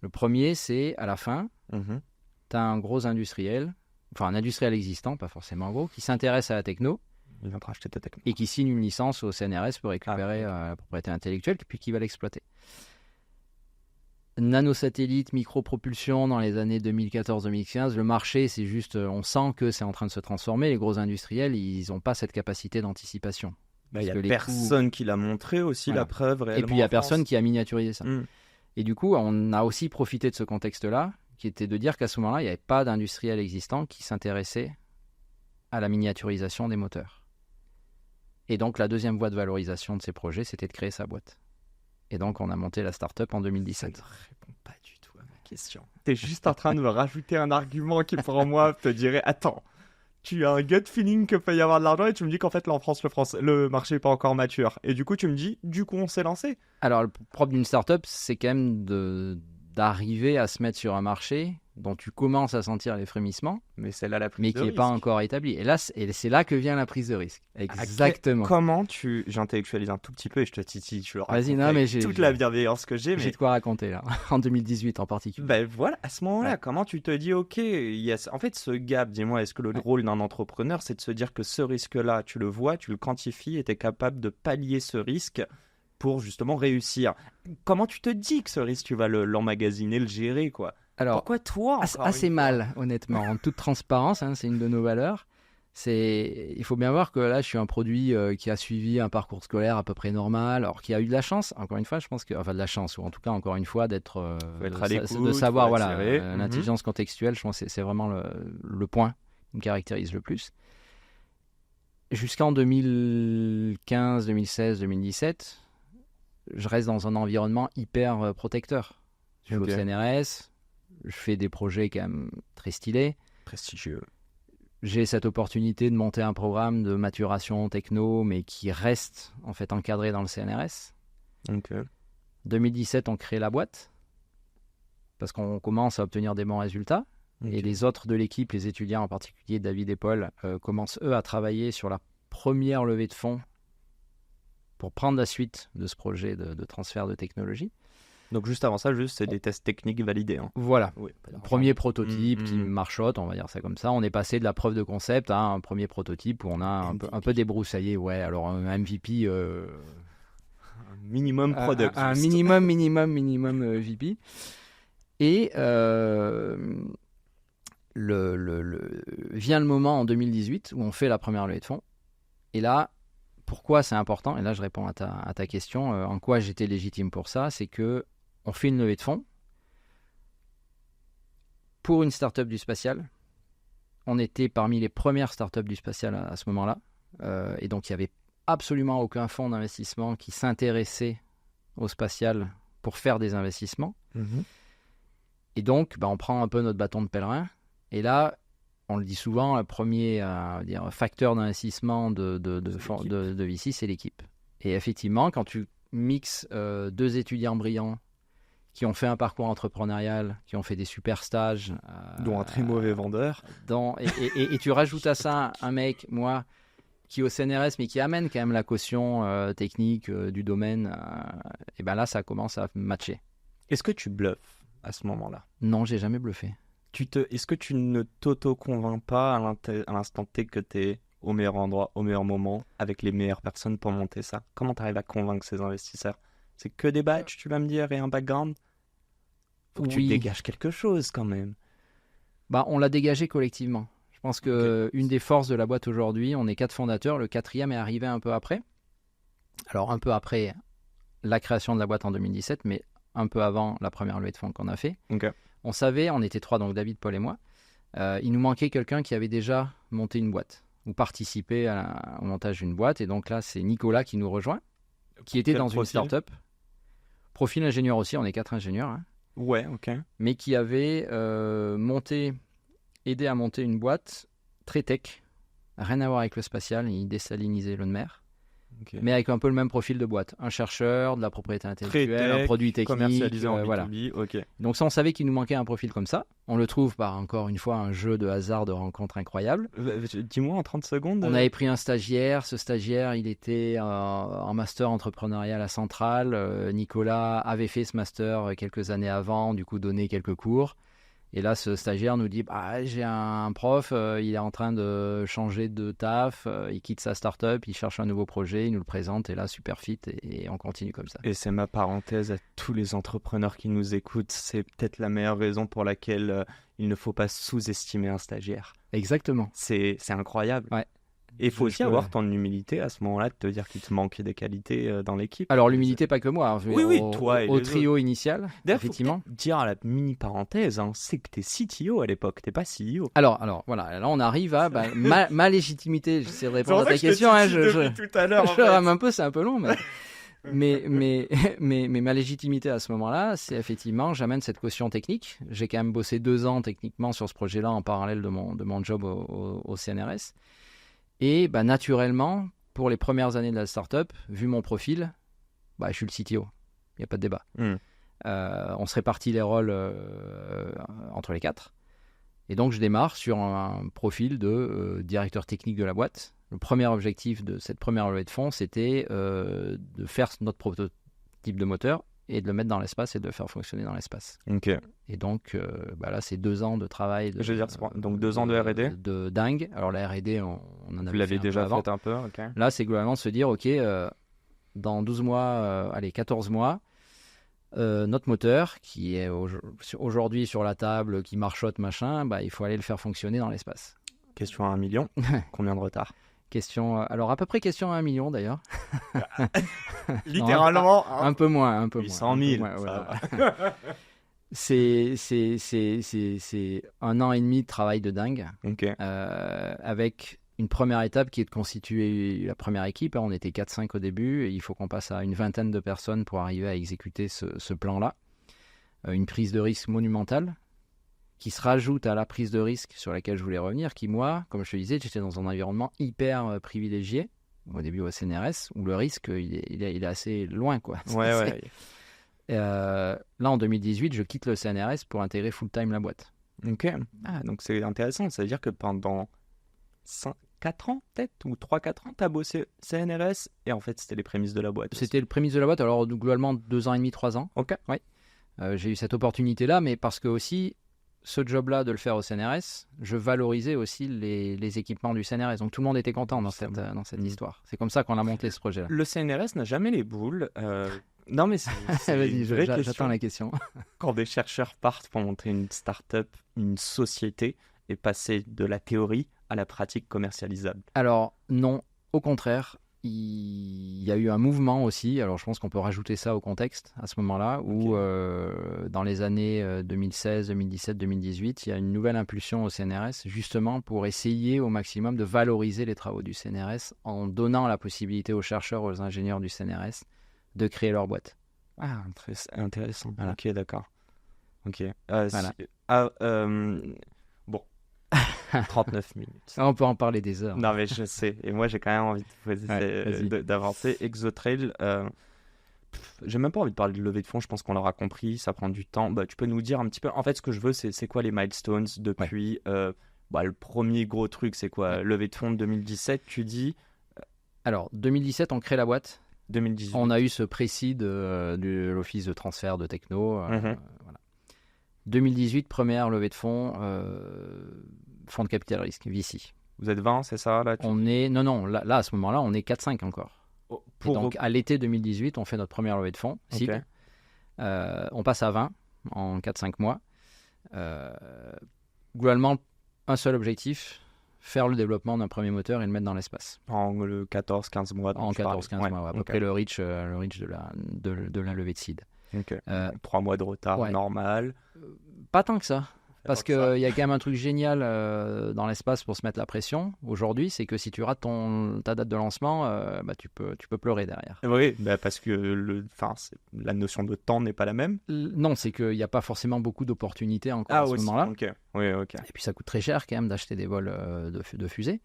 Le premier, c'est à la fin, Mhm. tu as un gros industriel, enfin un industriel existant, pas forcément gros, qui s'intéresse à la techno Il vient de racheter ta techno. et qui signe une licence au CNRS pour récupérer la propriété intellectuelle, puis qui va l'exploiter. Nanosatellites, micropropulsion dans les années 2014-2015, le marché, c'est juste, on sent que c'est en train de se transformer. Les gros industriels, ils n'ont pas cette capacité d'anticipation. Il n'y a que les personne qui l'a montré aussi, Voilà. la preuve réellement. Et puis, il n'y a en personne France. qui a miniaturisé ça. Mm. Et du coup, on a aussi profité de ce contexte-là, qui était de dire qu'à ce moment-là, il n'y avait pas d'industriel existant qui s'intéressait à la miniaturisation des moteurs. Et donc, la deuxième voie de valorisation de ces projets, c'était de créer sa boîte. Et donc, on a monté la start-up en Ça 2017. ne répond pas du tout à ma question. Tu es juste en train de me rajouter un argument qui, pour moi, te dirait attends, tu as un gut feeling que peut y avoir de l'argent et tu me dis qu'en fait, là, en France, le marché n'est pas encore mature. Et du coup, tu me dis, du coup, on s'est lancé. Alors, le propre d'une start-up, c'est quand même d'arriver à se mettre sur un marché dont tu commences à sentir les frémissements, Mais c'est là la prise mais de qui n'est risque. pas encore établi. Et là, c'est là que vient la prise de risque. Exactement. Comment j'intellectualise un tout petit peu et je te titille, je le raconte Vas-y, non, avec mais j'ai- toute j'ai- la bienveillance que j'ai, J'ai mais de quoi raconter, là, en 2018 en particulier. ben voilà, à ce moment-là, Ouais. comment tu te dis, ok, en fait, ce gap, dis-moi, est-ce que le Ouais. rôle d'un entrepreneur, c'est de se dire que ce risque-là, tu le vois, tu le quantifies et tu es capable de pallier ce risque pour justement réussir. Comment tu te dis que ce risque, tu vas l'emmagasiner, le gérer, quoi? Alors, Pourquoi toi encore assez une fois mal, honnêtement, en toute transparence, hein, c'est une de nos valeurs. Il faut bien voir que là, je suis un produit qui a suivi un parcours scolaire à peu près normal, alors qui a eu de la chance, encore une fois, je pense que, enfin de la chance, ou en tout cas, encore une fois, d'être, Faut être à l'écoute, de savoir, faut voilà, attirer. l'intelligence contextuelle, je pense que c'est vraiment le point qui me caractérise le plus. Jusqu'en 2015, 2016, 2017, je reste dans un environnement hyper protecteur. Je suis Ok. au CNRS, je fais des projets quand même très stylés. Prestigieux. J'ai cette opportunité de monter un programme de maturation techno, mais qui reste en fait encadré dans le CNRS. Ok. 2017, on crée la boîte parce qu'on commence à obtenir des bons résultats. Et Ok. les autres de l'équipe, les étudiants en particulier, David et Paul, commencent eux à travailler sur la première levée de fonds pour prendre la suite de ce projet de transfert de technologie. Donc juste avant ça, c'est des tests techniques validés. Hein. Voilà. Oui. Premier prototype qui Mhm. marchote, on va dire ça comme ça. On est passé de la preuve de concept à un premier prototype où on a un peu débroussaillé. Ouais, alors un MVP, Un minimum product. un juste. minimum VP. Et vient le moment en 2018 où on fait la première levée de fonds. Et là, pourquoi c'est important? Et là, je réponds à ta question. En quoi j'étais légitime pour ça? C'est que on fait une levée de fonds pour une start-up du spatial. On était parmi les premières start-up du spatial à ce moment-là. Et donc, il n'y avait absolument aucun fonds d'investissement qui s'intéressait au spatial pour faire des investissements. Mhm. Et donc, on prend un peu notre bâton de pèlerin. Et là, on le dit souvent, le premier facteur d'investissement de VC, c'est l'équipe. Et effectivement, quand tu mixes deux étudiants brillants qui ont fait un parcours entrepreneurial, qui ont fait des super stages, Dont un très mauvais vendeur. et tu rajoutes à ça un mec, moi, qui est au CNRS, mais qui amène quand même la caution technique du domaine, et ben là, ça commence à matcher. Est-ce que tu bluffes à ce moment-là? Non, j'ai jamais bluffé. Est-ce que tu ne t'auto-convaincs pas à l'instant T que tu es au meilleur endroit, au meilleur moment, avec les meilleures personnes pour monter ça? Comment tu arrives à convaincre ces investisseurs? C'est que des badges, tu vas me dire, et un background? Faut que tu Oui. dégages quelque chose quand même. On l'a dégagé collectivement. Je pense que une des forces de la boîte aujourd'hui, on est 4 fondateurs, le 4e est arrivé un peu après. Alors un peu après, la création de la boîte en 2017, mais un peu avant la première levée de fonds qu'on a fait. Ok. On savait, on était 3, donc David, Paul et moi, il nous manquait quelqu'un qui avait déjà monté une boîte ou participé au montage d'une boîte. Et donc là, c'est Nicolas qui nous rejoint, qui était Quel dans profil? une start-up. Profil ingénieur aussi, on est 4 ingénieurs, hein, Ouais, ok. mais qui avait aidé à monter une boîte très tech, rien à voir avec le spatial, il désalinisait l'eau de mer. Ok. Mais avec un peu le même profil de boîte. Un chercheur, de la propriété Très intellectuelle, un tech, produit technique. commercialisé en B2B, voilà. ok. Donc ça, on savait qu'il nous manquait un profil comme ça. On le trouve par, encore une fois, un jeu de hasard, de rencontres incroyables. Dis-moi en 30 secondes. On avait pris un stagiaire. Ce stagiaire, il était en master entrepreneurial à Centrale. Nicolas avait fait ce master quelques années avant, du coup donné quelques cours. Et là, ce stagiaire nous dit, j'ai un prof, il est en train de changer de taf, il quitte sa start-up, il cherche un nouveau projet, il nous le présente, et là, super fit, et on continue comme ça. Et c'est ma parenthèse à tous les entrepreneurs qui nous écoutent. C'est peut-être la meilleure raison pour laquelle il ne faut pas sous-estimer un stagiaire. Exactement. C'est incroyable. Ouais. Et il faut aussi peux- avoir ton humilité à ce moment-là de te dire qu'il te manque des qualités dans l'équipe. Alors, l'humilité, pas que moi. Hein. Oui, toi et Au les trio initial, D'ailleurs, faut effectivement. peut-être dire à la mini parenthèse, c'est que t'es CTO à l'époque, t'es pas CEO. Alors, voilà, là, on arrive à ma légitimité. J'essaie de répondre à ta je te question. Hein, titille depuis tout à l'heure. en je fait. rame un peu, c'est un peu long, mais mais ma légitimité à ce moment-là, c'est effectivement, j'amène cette caution technique. J'ai quand même bossé 2 ans techniquement sur ce projet-là en parallèle de mon job au CNRS. Et naturellement, pour les premières années de la startup, vu mon profil, je suis le CTO. Il n'y a pas de débat. On se répartit les rôles entre les 4. Et donc, je démarre sur un profil de directeur technique de la boîte. Le premier objectif de cette première levée de fonds, c'était de faire notre prototype de moteur et de le mettre dans l'espace et de le faire fonctionner dans l'espace. Ok. Et donc, là, c'est 2 ans de travail. Je veux dire, donc 2 ans de R&D de dingue. Alors, la R&D, on en avait Vous l'aviez fait déjà avant. fait un peu, ok. Là, c'est globalement de se dire, OK, dans 12 mois, 14 mois, notre moteur, qui est aujourd'hui sur la table, qui marchote, machin, il faut aller le faire fonctionner dans l'espace. Question à 1 million. Combien de retard? Alors, à peu près question à 1 million, d'ailleurs. Littéralement. Non, un peu moins, un peu 800 moins. 000. Un peu moins, voilà. C'est 1 an et demi de travail de dingue, Ok. avec une première étape qui est de constituer la première équipe. On était 4-5 au début, et il faut qu'on passe à une vingtaine de personnes pour arriver à exécuter ce plan-là. Une prise de risque monumentale, qui se rajoute à la prise de risque sur laquelle je voulais revenir, qui, moi, comme je te disais, j'étais dans un environnement hyper privilégié, au début au CNRS, où le risque, il est assez loin, quoi. Ouais. Là, en 2018, je quitte le CNRS pour intégrer full-time la boîte. Ok. Donc c'est intéressant. Ça veut dire que pendant 4 ans, peut-être, ou 3-4 ans, tu as bossé CNRS, et en fait, c'était les prémices de la boîte. C'était le prémisse de la boîte, alors globalement 2 ans et demi, 3 ans. Ok. Ouais. J'ai eu cette opportunité-là, mais parce que aussi, ce job-là, de le faire au CNRS, je valorisais aussi les équipements du CNRS. Donc tout le monde était content dans cette histoire. C'est comme ça qu'on a monté ce projet-là. Le CNRS n'a jamais les boules. Non, mais c'est Vas-y, une vraie j'attends question. la question. Quand des chercheurs partent pour monter une start-up, une société, et passer de la théorie à la pratique commercialisable. Alors non, au contraire, il y a eu un mouvement aussi, alors je pense qu'on peut rajouter ça au contexte à ce moment-là, où dans les années 2016, 2017, 2018, il y a une nouvelle impulsion au CNRS, justement pour essayer au maximum de valoriser les travaux du CNRS en donnant la possibilité aux chercheurs, aux ingénieurs du CNRS de créer leur boîte. Ah, intéressant. Voilà. Ok, d'accord. Ok. Voilà. Bon. 39 minutes. On peut en parler des heures. Non, mais je sais. Et moi, j'ai quand même envie d'avancer. Exotrail, j'ai même pas envie de parler de levée de fonds. Je pense qu'on l'aura compris. Ça prend du temps. Tu peux nous dire un petit peu. En fait, ce que je veux, c'est quoi les milestones depuis le premier gros truc, c'est quoi? Levée de fonds de 2017, tu dis? Alors, 2017, on crée la boîte. 2018. On a eu ce précis de l'Office de transfert de techno. Voilà. 2018, première levée de fonds, fonds de capital risque, VC. Vous êtes 20, c'est ça là, Non, là, à ce moment-là, on est 4-5 encore. Et donc, à l'été 2018, on fait notre première levée de fonds. Okay. On passe à 20 en 4-5 mois. Globalement, un seul objectif, faire le développement d'un premier moteur et le mettre dans l'espace. En le 14-15 mois. En 14-15 mois, à peu près le reach de la levée de seed. 3 mois de retard normal. Pas tant que ça. Parce qu'il y a quand même un truc génial dans l'espace pour se mettre la pression aujourd'hui, c'est que si tu rates ta date de lancement, tu peux pleurer derrière. Oui, parce que la notion de temps n'est pas la même. Non, c'est qu'il n'y a pas forcément beaucoup d'opportunités encore à ce moment-là. Oui. Et puis ça coûte très cher quand même d'acheter des vols de fusée.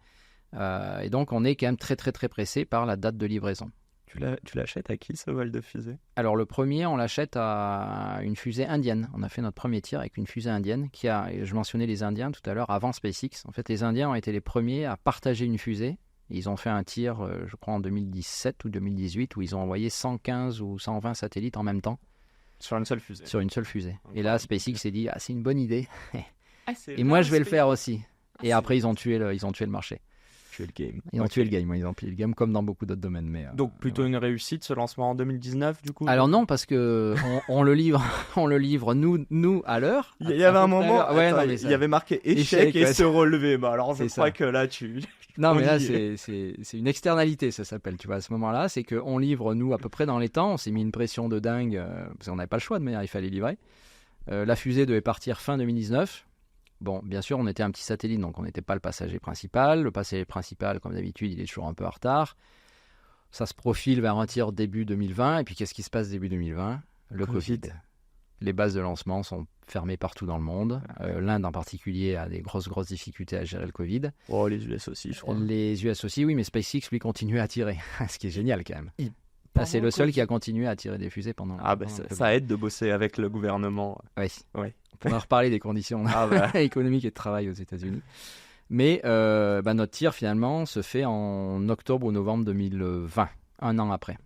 Et donc on est quand même très très très pressé par la date de livraison. Tu l'achètes à qui ce vol de fusée? Alors le premier, on l'achète à une fusée indienne. On a fait notre premier tir avec une fusée indienne je mentionnais les Indiens tout à l'heure, avant SpaceX. En fait, les Indiens ont été les premiers à partager une fusée. Ils ont fait un tir, je crois en 2017 ou 2018, où ils ont envoyé 115 ou 120 satellites en même temps. Sur une seule fusée. Sur une seule fusée. Et là, SpaceX s'est dit, c'est une bonne idée. Et moi, je vais le faire aussi. Et après, ils ont tué le marché. Ils ont tué le game, ils ont tué le game comme dans beaucoup d'autres domaines. Donc plutôt une réussite ce lancement en 2019 du coup. Alors non, parce que on le livre nous à l'heure. Il y avait un moment, il y avait marqué échec et se relever. Alors je crois que là tu. Non mais là c'est une externalité, ça s'appelle. Tu vois, à ce moment-là, c'est qu'on livre nous à peu près dans les temps. On s'est mis une pression de dingue parce qu'on n'avait pas le choix de manière, il fallait livrer. La fusée devait partir fin 2019. Bon, bien sûr, on était un petit satellite, donc on n'était pas le passager principal. Le passager principal, comme d'habitude, il est toujours un peu en retard. Ça se profile vers un tir début 2020. Et puis, qu'est-ce qui se passe début 2020 ? Le Covid. Les bases de lancement sont fermées partout dans le monde. L'Inde, en particulier, a des grosses difficultés à gérer le Covid. Oh, les US aussi, je crois. Les US aussi, oui, mais SpaceX, lui, continue à tirer. Ce qui est génial, quand même. C'est le seul qui a continué à tirer des fusées pendant... ça aide de bosser avec le gouvernement. Oui. On va reparler des conditions économiques et de travail aux États-Unis. Mais notre tir, finalement, se fait en octobre ou novembre 2020, un an après.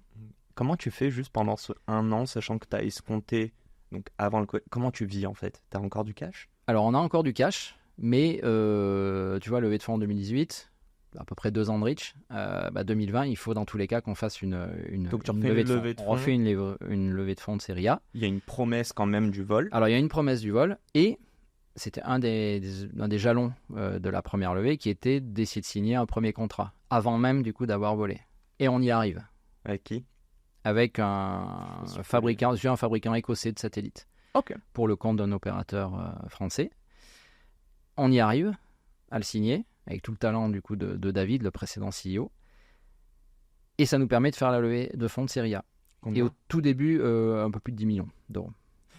Comment tu fais juste pendant ce un an, sachant que tu as escompté donc avant le Covid, comment tu vis en fait? Tu as encore du cash? Alors, on a encore du cash, mais tu vois, levée de fonds en 2018... à peu près 2 ans de reach, 2020, il faut dans tous les cas qu'on fasse une levée de fonds. On refait une levée de fonds de série A. Il y a une promesse quand même du vol. Alors, il y a une promesse du vol et c'était un des jalons de la première levée qui était d'essayer de signer un premier contrat avant même du coup d'avoir volé. Et on y arrive. Avec qui? Avec un fabricant écossais de satellites. Ok. Pour le compte d'un opérateur français. On y arrive à le signer, avec tout le talent du coup de David, le précédent CEO. Et ça nous permet de faire la levée de fonds de série A. Et au tout début, un peu plus de 10 millions d'euros.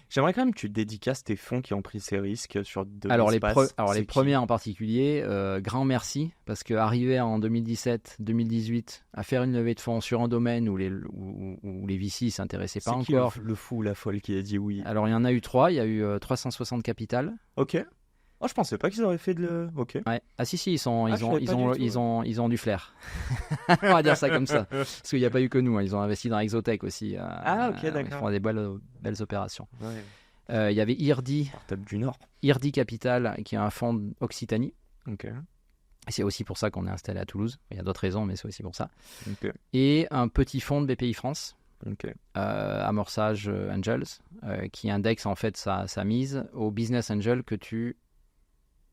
J'aimerais quand même que tu dédicaces tes fonds qui ont pris ces risques sur l'espace. Les premiers en particulier, grand merci, parce qu'arriver en 2017-2018 à faire une levée de fonds sur un domaine où les VC ne s'intéressaient pas encore. C'est qui le fou, la folle qui a dit oui? Alors il y en a eu 3, il y a eu 360 Capital. Ok. Oh, je pensais pas qu'ils auraient fait Ok. Ouais. Ah si, ils ont du flair. On va dire ça comme ça. Parce qu'il n'y a pas eu que nous. Ils ont investi dans Exotech aussi. Ok, d'accord. Ils font des belles opérations. Ouais. Il y avait IRDI. Startup du Nord. IRDI Capital, qui est un fonds Occitanie. Ok. Et c'est aussi pour ça qu'on est installé à Toulouse. Il y a d'autres raisons, mais c'est aussi pour ça. Ok. Et un petit fonds de BPI France. Ok. Amorçage Angels, qui indexe en fait sa mise au business angel que tu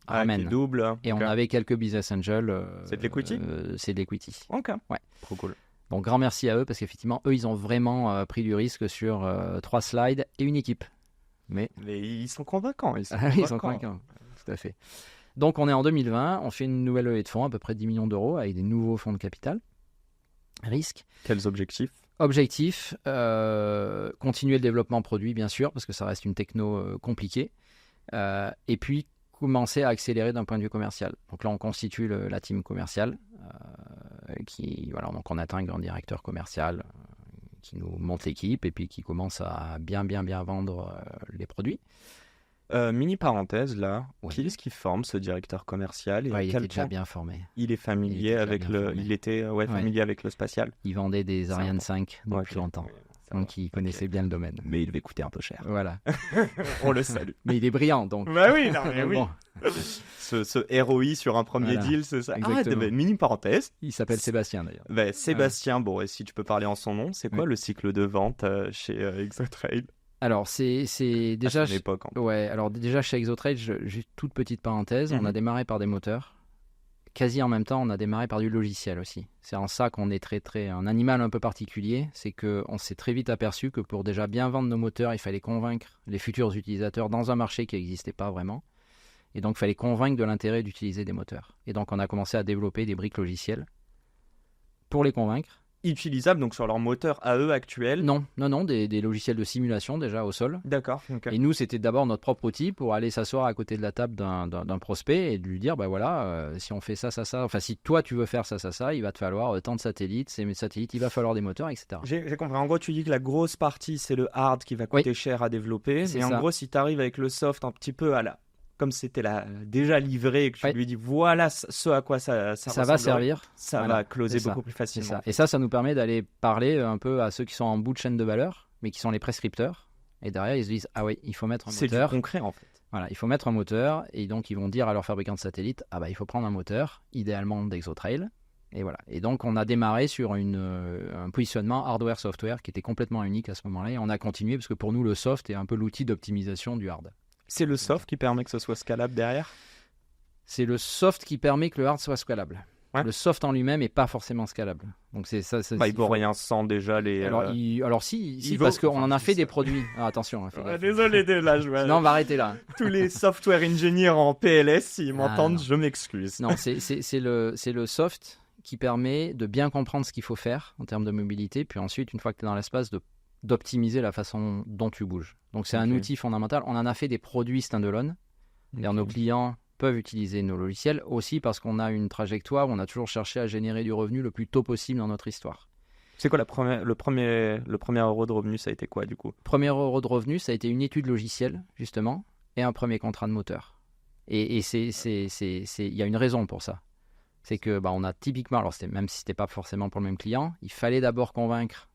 ramène. Double. Et on avait quelques business angels. C'est de l'equity? C'est de l'equity. Ok. Ouais. Trop cool. Donc grand merci à eux parce qu'effectivement, eux, ils ont vraiment pris du risque sur 3 slides et une équipe. Mais ils sont convaincants. Ils sont convaincants. Tout à fait. Donc on est en 2020, on fait une nouvelle levée de fonds, à peu près 10 millions d'euros avec des nouveaux fonds de capital. Risque. Quels objectifs? Objectif, continuer le développement produit, bien sûr, parce que ça reste une techno compliquée. Et puis, commencer à accélérer d'un point de vue commercial. Donc là, on constitue la team commerciale, donc on atteint un grand directeur commercial qui nous monte l'équipe et puis qui commence à bien vendre les produits. Mini parenthèse là, oui. Qui est-ce qui forme ce directeur commercial et il était déjà bien formé. Il est familier avec familier avec le spatial. Il vendait des Ariane 5 depuis longtemps. Donc il connaissait bien le domaine. Mais il devait coûter un peu cher. Voilà. On le salue. Mais il est brillant, donc. Bah oui, non, mais oui. Bon. ce ROI sur un premier deal, c'est ça. Exactement. Mini parenthèse. Il s'appelle Sébastien d'ailleurs. Sébastien, bon, et si tu peux parler en son nom, c'est quoi le cycle de vente chez Exotrade? Alors c'est déjà. À son époque. Alors déjà chez Exotrade, juste toute petite parenthèse, on a démarré par des moteurs. quasi en même temps, on a démarré par du logiciel aussi. C'est en ça qu'on est un animal un peu particulier, c'est qu'on s'est très vite aperçu que pour déjà bien vendre nos moteurs, il fallait convaincre les futurs utilisateurs dans un marché qui n'existait pas vraiment. Et donc, il fallait convaincre de l'intérêt d'utiliser des moteurs. Et donc, on a commencé à développer des briques logicielles pour les convaincre. Utilisables donc sur leur moteur à eux actuel. Non, des logiciels de simulation déjà au sol. D'accord. Okay. Et nous, c'était d'abord notre propre outil pour aller s'asseoir à côté de la table d'un prospect et de lui dire, bah voilà, si on fait ça, enfin si toi tu veux faire ça, il va te falloir tant de satellites, ces satellites, il va falloir des moteurs, etc. J'ai compris. En gros, tu dis que la grosse partie, c'est le hard qui va coûter cher à développer. C'est mais ça. En gros, si tu arrives avec le soft un petit peu comme c'était déjà livré et que tu lui dis voilà ce à quoi ça va servir, ça va closer beaucoup plus facilement. Ça. Et ça nous permet d'aller parler un peu à ceux qui sont en bout de chaîne de valeur, mais qui sont les prescripteurs. Et derrière, ils se disent ah oui, il faut mettre un moteur. C'est du concret en fait. Voilà, il faut mettre un moteur et donc ils vont dire à leur fabricant de satellites ah bah il faut prendre un moteur, idéalement d'Exotrail. Et voilà. Et donc on a démarré sur un positionnement hardware-software qui était complètement unique à ce moment-là. Et on a continué parce que pour nous le soft est un peu l'outil d'optimisation du hard. C'est le soft qui permet que ce soit scalable derrière. C'est le soft qui permet que le hard soit scalable. Ouais. Le soft en lui-même n'est pas forcément scalable. Donc c'est ça. Il vaut rien sans déjà les. Alors si parce qu'on en a fait des produits. Ah, attention. Désolé là. Non, on va arrêter là. Tous les software engineers en PLS, s'ils m'entendent, je m'excuse. Non, c'est le soft qui permet de bien comprendre ce qu'il faut faire en termes de mobilité, puis ensuite, une fois que tu es dans l'espace, d'optimiser la façon dont tu bouges. Donc c'est un outil fondamental. On en a fait des produits standalone. Okay. Nos clients peuvent utiliser nos logiciels aussi parce qu'on a une trajectoire où on a toujours cherché à générer du revenu le plus tôt possible dans notre histoire. C'est quoi le premier euro de revenu, ça a été quoi du coup ? Premier euro de revenu, ça a été une étude logicielle justement et un premier contrat de moteur. Et il y a une raison pour ça. C'est que on a typiquement, alors même si c'était pas forcément pour le même client, il fallait d'abord convaincre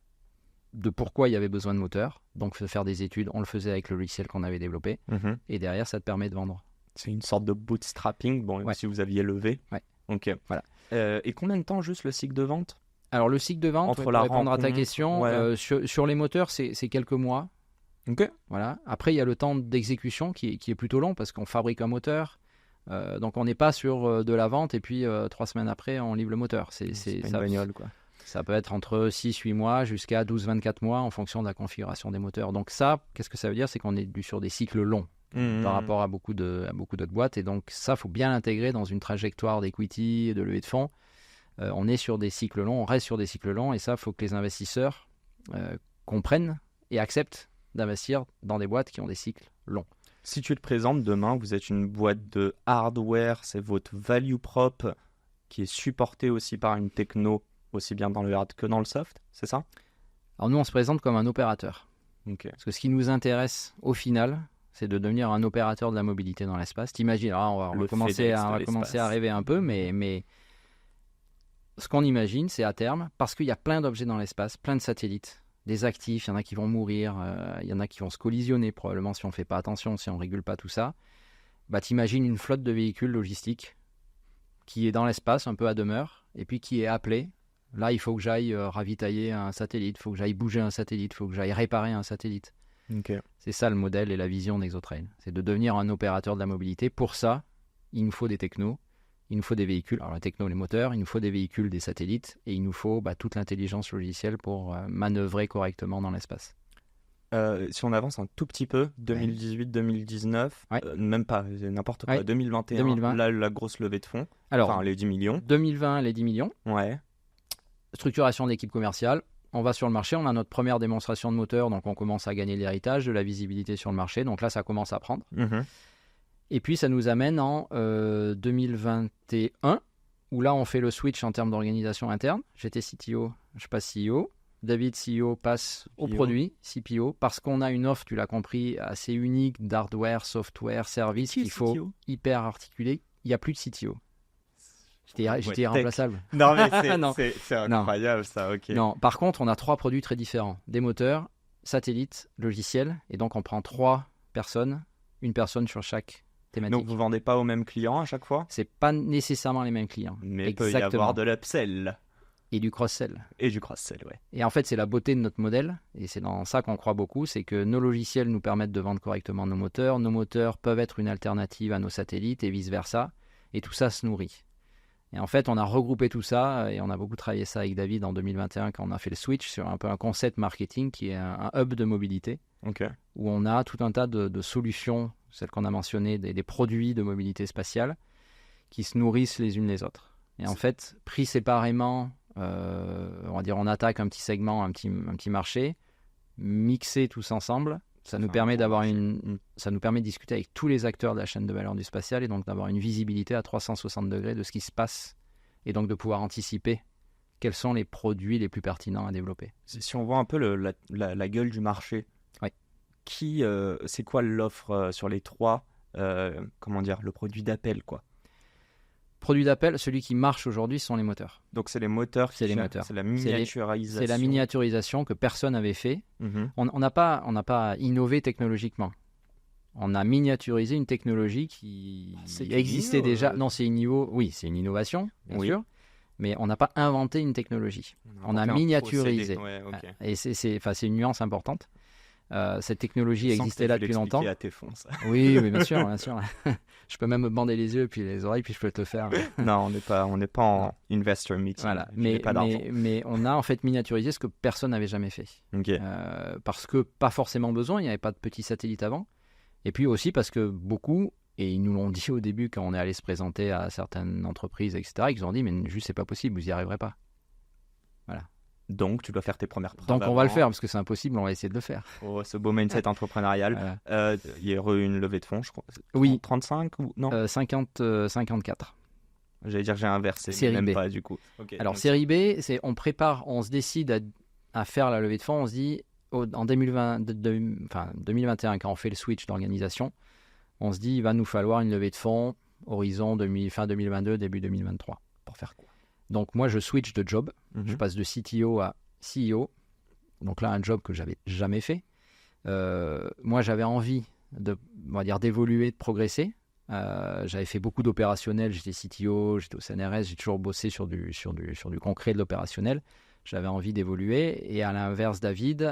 de pourquoi il y avait besoin de moteur. Donc, faire des études, on le faisait avec le logiciel qu'on avait développé. Et derrière, ça te permet de vendre. C'est une sorte de bootstrapping, si vous aviez levé. Ouais. Ok. Voilà. Et combien de temps juste le cycle de vente ? Alors, le cycle de vente, pour répondre à ta question, sur les moteurs, c'est quelques mois. Ok. Voilà. Après, il y a le temps d'exécution qui est plutôt long parce qu'on fabrique un moteur. Donc, on n'est pas sur de la vente et puis 3 semaines après, on livre le moteur. C'est pas une bagnole, quoi. Ça peut être entre 6-8 mois jusqu'à 12-24 mois en fonction de la configuration des moteurs. Donc ça, qu'est-ce que ça veut dire ? C'est qu'on est sur des cycles longs par rapport à beaucoup d'autres boîtes. Et donc ça, il faut bien l'intégrer dans une trajectoire d'equity et de levée de fonds. On est sur des cycles longs, on reste sur des cycles longs. Et ça, il faut que les investisseurs comprennent et acceptent d'investir dans des boîtes qui ont des cycles longs. Si tu te présentes demain, vous êtes une boîte de hardware, c'est votre value prop qui est supportée aussi par une techno aussi bien dans le hard que dans le soft, c'est ça ? Alors nous, on se présente comme un opérateur. Okay. Parce que ce qui nous intéresse au final, c'est de devenir un opérateur de la mobilité dans l'espace. T'imagines, on va commencer à rêver un peu, mais ce qu'on imagine, c'est à terme, parce qu'il y a plein d'objets dans l'espace, plein de satellites, des actifs, il y en a qui vont mourir, il y en a qui vont se collisionner probablement si on ne fait pas attention, si on ne régule pas tout ça. T'imagines une flotte de véhicules logistiques qui est dans l'espace, un peu à demeure, et puis qui est appelée. Là, il faut que j'aille ravitailler un satellite, il faut que j'aille bouger un satellite, il faut que j'aille réparer un satellite. Okay. C'est ça le modèle et la vision d'Exotrail. C'est de devenir un opérateur de la mobilité. Pour ça, il nous faut des technos, il nous faut des véhicules. Alors la techno, les moteurs, il nous faut des véhicules, des satellites, et il nous faut toute l'intelligence logicielle pour manœuvrer correctement dans l'espace. Si on avance un tout petit peu, 2018-2019, même pas, n'importe quoi, 2021, là, la grosse levée de fonds, enfin les 10 millions. 2020, les 10 millions. Ouais. Structuration d'équipe commerciale, on va sur le marché, on a notre première démonstration de moteur, donc on commence à gagner de l'héritage, de la visibilité sur le marché, donc là ça commence à prendre. Et puis ça nous amène en 2021, où là on fait le switch en termes d'organisation interne. J'étais CTO, je passe CEO, David CEO passe au produit, CPO, parce qu'on a une offre, tu l'as compris, assez unique d'hardware, software, service qu'il faut hyper articuler. Il n'y a plus de CTO. J'étais irremplaçable. Non, mais c'est incroyable ça, ok. Non, par contre, on a 3 produits très différents. Des moteurs, satellites, logiciels. Et donc, on prend 3 personnes, une personne sur chaque thématique. Donc, vous ne vendez pas aux mêmes clients à chaque fois ? C'est pas nécessairement les mêmes clients. Mais il peut y avoir de l'upsell. Et du cross-sell. Et du cross-sell, ouais. Et en fait, c'est la beauté de notre modèle. Et c'est dans ça qu'on croit beaucoup. C'est que nos logiciels nous permettent de vendre correctement nos moteurs. Nos moteurs peuvent être une alternative à nos satellites et vice-versa. Et tout ça se nourrit. Et en fait, on a regroupé tout ça et on a beaucoup travaillé ça avec David en 2021 quand on a fait le switch sur un peu un concept marketing qui est un hub de mobilité où on a tout un tas de solutions, celles qu'on a mentionnées, des produits de mobilité spatiale qui se nourrissent les unes les autres. Et en fait, pris séparément, on va dire on attaque un petit segment, un petit marché, mixer tous ensemble, ça nous permet de discuter avec tous les acteurs de la chaîne de valeur du spatial et donc d'avoir une visibilité à 360 degrés de ce qui se passe et donc de pouvoir anticiper quels sont les produits les plus pertinents à développer. Si on voit un peu la gueule du marché, c'est quoi l'offre sur les trois, le produit d'appel quoi? Produit d'appel, celui qui marche aujourd'hui, sont les moteurs. Donc c'est les moteurs, c'est la miniaturisation. C'est la miniaturisation que personne n'avait fait. On n'a pas innové technologiquement. On a miniaturisé une technologie qui existait déjà. Non, c'est une innovation, bien sûr. Mais on n'a pas inventé une technologie. On a miniaturisé. Et c'est une nuance importante. Cette technologie existait là depuis longtemps. À tes fonds, ça. Oui, bien sûr, bien sûr. Je peux même me bander les yeux puis les oreilles, puis je peux te le faire. Non, on n'est pas en investor meeting. Voilà. Mais on a en fait miniaturisé ce que personne n'avait jamais fait. Parce que pas forcément besoin, il n'y avait pas de petits satellites avant. Et puis aussi parce que beaucoup, et ils nous l'ont dit au début quand on est allé se présenter à certaines entreprises, etc., ils nous ont dit, mais juste c'est pas possible, vous n'y arriverez pas. Voilà. Donc, tu dois faire tes premières preuves. Donc, on va le faire parce que c'est impossible, on va essayer de le faire. Oh, ce beau mindset entrepreneurial. Il y a eu une levée de fonds, je crois. Oui. 35 ou non 54. J'allais dire j'ai inversé, série même B. pas du coup. Alors, série B, on se décide à faire la levée de fonds. On se dit, en 2021, quand on fait le switch d'organisation, on se dit, il va nous falloir une levée de fonds horizon fin 2022, début 2023. Pour faire quoi? Donc moi, je switch de job. Je passe de CTO à CEO. Donc là, un job que j'avais jamais fait. Moi, j'avais envie d'évoluer, de progresser. J'avais fait beaucoup d'opérationnel. J'étais CTO, j'étais au CNRS. J'ai toujours bossé sur du concret, de l'opérationnel. J'avais envie d'évoluer. Et à l'inverse, David,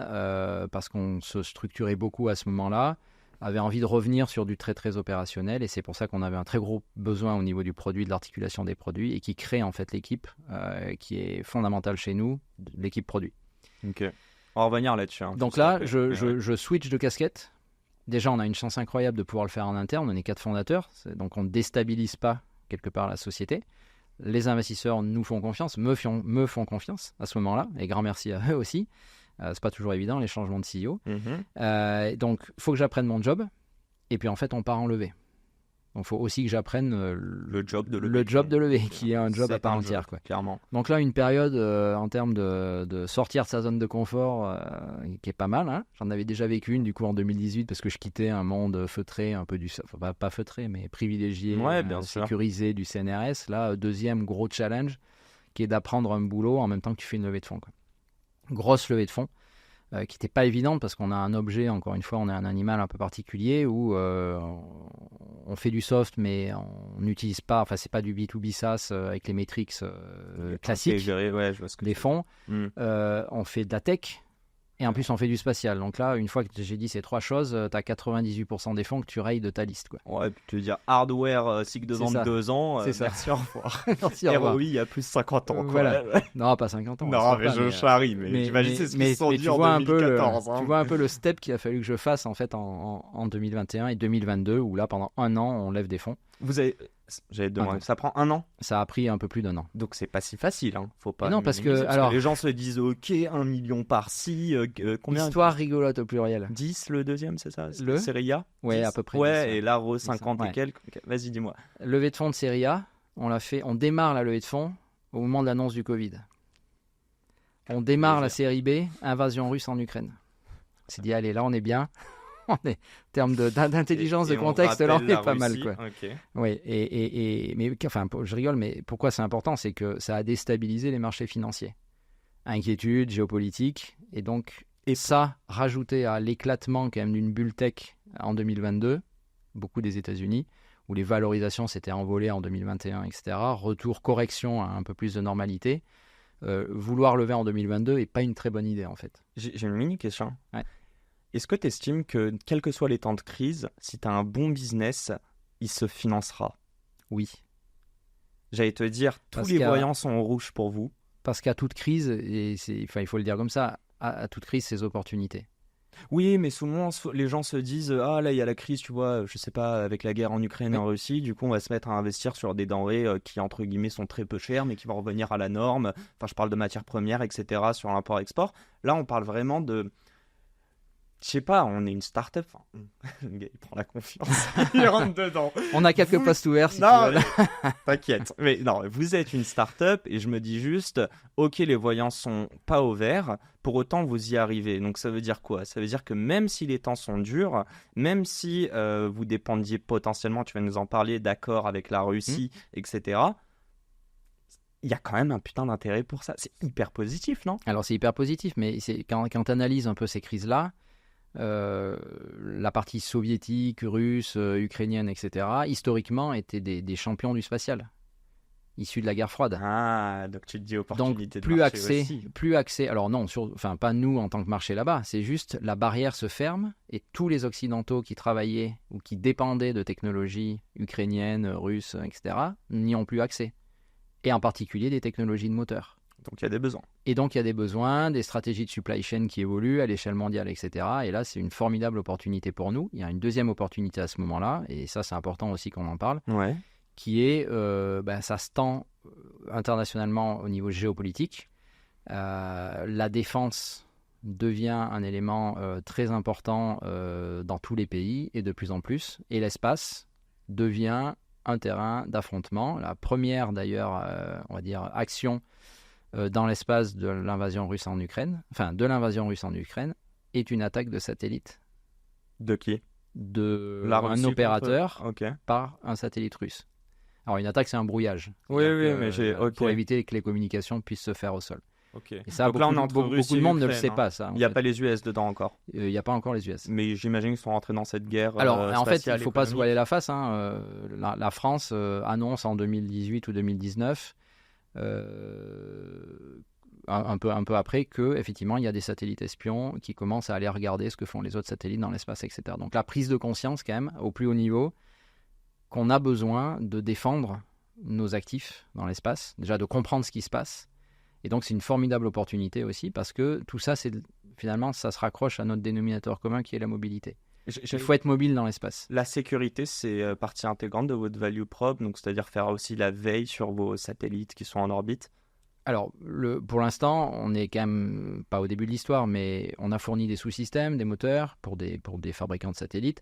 parce qu'on se structurait beaucoup à ce moment-là, avait envie de revenir sur du très très opérationnel, et c'est pour ça qu'on avait un très gros besoin au niveau du produit, de l'articulation des produits, et qui crée en fait l'équipe qui est fondamentale chez nous, l'équipe produit. Ok, on va revenir là-dessus. Donc là, je switch de casquette. Déjà, on a une chance incroyable de pouvoir le faire en interne, on est 4 fondateurs, donc on ne déstabilise pas quelque part la société. Les investisseurs nous font confiance, me font confiance à ce moment-là, et grand merci à eux aussi. C'est pas toujours évident, les changements de CEO. Donc, il faut que j'apprenne mon job. Et puis, en fait, on part en levée. Donc, il faut aussi que j'apprenne le job de levée, qui est un job à part entière. Clairement. Donc là, une période en termes de sortir de sa zone de confort qui est pas mal. Hein. J'en avais déjà vécu une, du coup, en 2018, parce que je quittais un monde feutré, un peu pas feutré, mais privilégié, sécurisé du CNRS. Là, deuxième gros challenge, qui est d'apprendre un boulot en même temps que tu fais une levée de fonds. Grosse levée de fonds qui n'était pas évidente parce qu'on a un objet, encore une fois, on est un animal un peu particulier où on fait du soft mais on n'utilise pas, enfin c'est pas du B2B SaaS avec les metrics classiques des fonds. On fait de la tech et en plus on fait du spatial. Donc là, une fois que j'ai dit ces trois choses, tu as 98% des fonds que tu rayes de ta liste. Ouais, puis tu veux dire hardware, cycle de vente 2 ans, merci, au revoir. ROI, il y a plus de 50 ans. Voilà. Non, pas 50 ans. Non, mais je charrie, mais j'imagine c'est ce qu'ils se sont dit en 2014. Tu vois un peu le step qu'il a fallu que je fasse en fait en 2021 et 2022, où là, pendant un an, on lève des fonds. J'allais te demander, ça prend un an? Ça a pris un peu plus d'un an. Donc c'est pas si facile, hein. Faut pas. Non, parce que les gens se disent ok, 1 million par-ci, combien? Histoire rigolote au pluriel. 10 le deuxième, c'est ça? Le Série A? Ouais, à peu près. Ouais, 10, et là, 50 et quelques. Vas-y, dis-moi. Levée de fonds de Série A, on démarre la levée de fonds au moment de l'annonce du Covid. On démarre la série B, invasion russe en Ukraine. On s'est dit, allez, là, on est bien. En termes d'intelligence de contexte, là, on est pas mal, quoi. Okay. Oui, mais enfin, je rigole, mais pourquoi c'est important, c'est que ça a déstabilisé les marchés financiers. Inquiétude géopolitique, et donc ça, rajouté à l'éclatement quand même d'une bulle tech en 2022, beaucoup des États-Unis, où les valorisations s'étaient envolées en 2021, etc. Retour, correction à un peu plus de normalité. Vouloir lever en 2022 n'est pas une très bonne idée, en fait. J'ai une mini question. Ouais. Est-ce que tu estimes que, quels que soient les temps de crise, si tu as un bon business, il se financera? Oui. J'allais te dire, tous les voyants sont en rouge pour vous. Parce qu'à toute crise, et il faut le dire comme ça, à toute crise, c'est opportunités. Oui, mais souvent, les gens se disent « Ah, là, il y a la crise, tu vois, je sais pas, avec la guerre en Ukraine et en Russie, du coup, on va se mettre à investir sur des denrées qui, entre guillemets, sont très peu chères, mais qui vont revenir à la norme. » Enfin, je parle de matières premières, etc., sur l'import-export. Là, on parle vraiment de... Je sais pas, on est une start-up. Enfin, le gars, il prend la confiance. Il rentre dedans. On a quelques postes ouverts si non, tu veux. T'inquiète. Mais non, vous êtes une start-up et je me dis juste, ok, les voyants sont pas au vert, pour autant vous y arrivez. Donc ça veut dire quoi? Ça veut dire que même si les temps sont durs, même si vous dépendiez potentiellement, tu vas nous en parler, d'accords avec la Russie, etc., il y a quand même un putain d'intérêt pour ça. C'est hyper positif, non? Alors c'est hyper positif, mais quand tu analyses un peu ces crises-là, la partie soviétique, russe, ukrainienne, etc., historiquement étaient des champions du spatial, issus de la guerre froide. Ah, donc tu te dis opportunité donc, de marché aussi. plus accès. Alors non, pas nous en tant que marché là-bas, c'est juste la barrière se ferme et tous les Occidentaux qui travaillaient ou qui dépendaient de technologies ukrainiennes, russes, etc., n'y ont plus accès. Et en particulier des technologies de moteur. Donc il y a des besoins. Et donc il y a des besoins, des stratégies de supply chain qui évoluent à l'échelle mondiale, etc. Et là, c'est une formidable opportunité pour nous. Il y a une deuxième opportunité à ce moment-là, et ça c'est important aussi qu'on en parle, qui est, ça se tend internationalement au niveau géopolitique. La défense devient un élément très important dans tous les pays, et de plus en plus. Et l'espace devient un terrain d'affrontement. La première d'ailleurs, on va dire, action dans l'espace de l'invasion russe en Ukraine, est une attaque de satellite. De qui? Un opérateur par un satellite russe. Alors une attaque, c'est un brouillage. Oui, mais pour éviter que les communications puissent se faire au sol. Okay. Et ça, donc là, on est entre beaucoup de monde ne le sait pas, ça. Il n'y a pas les US dedans encore. Il n'y a pas encore les US. Mais j'imagine qu'ils sont rentrés dans cette guerre. Alors, en fait, il ne faut pas se voiler la face. La France annonce en 2018 ou 2019, un peu après, qu'effectivement, il y a des satellites espions qui commencent à aller regarder ce que font les autres satellites dans l'espace, etc. Donc, la prise de conscience, quand même, au plus haut niveau, qu'on a besoin de défendre nos actifs dans l'espace, déjà de comprendre ce qui se passe. Et donc, c'est une formidable opportunité aussi parce que tout ça, finalement, ça se raccroche à notre dénominateur commun qui est la mobilité. Il faut être mobile dans l'espace. La sécurité, c'est partie intégrante de votre value prop, donc c'est-à-dire faire aussi la veille sur vos satellites qui sont en orbite. Alors, pour l'instant, on n'est quand même pas au début de l'histoire, mais on a fourni des sous-systèmes, des moteurs pour des fabricants de satellites.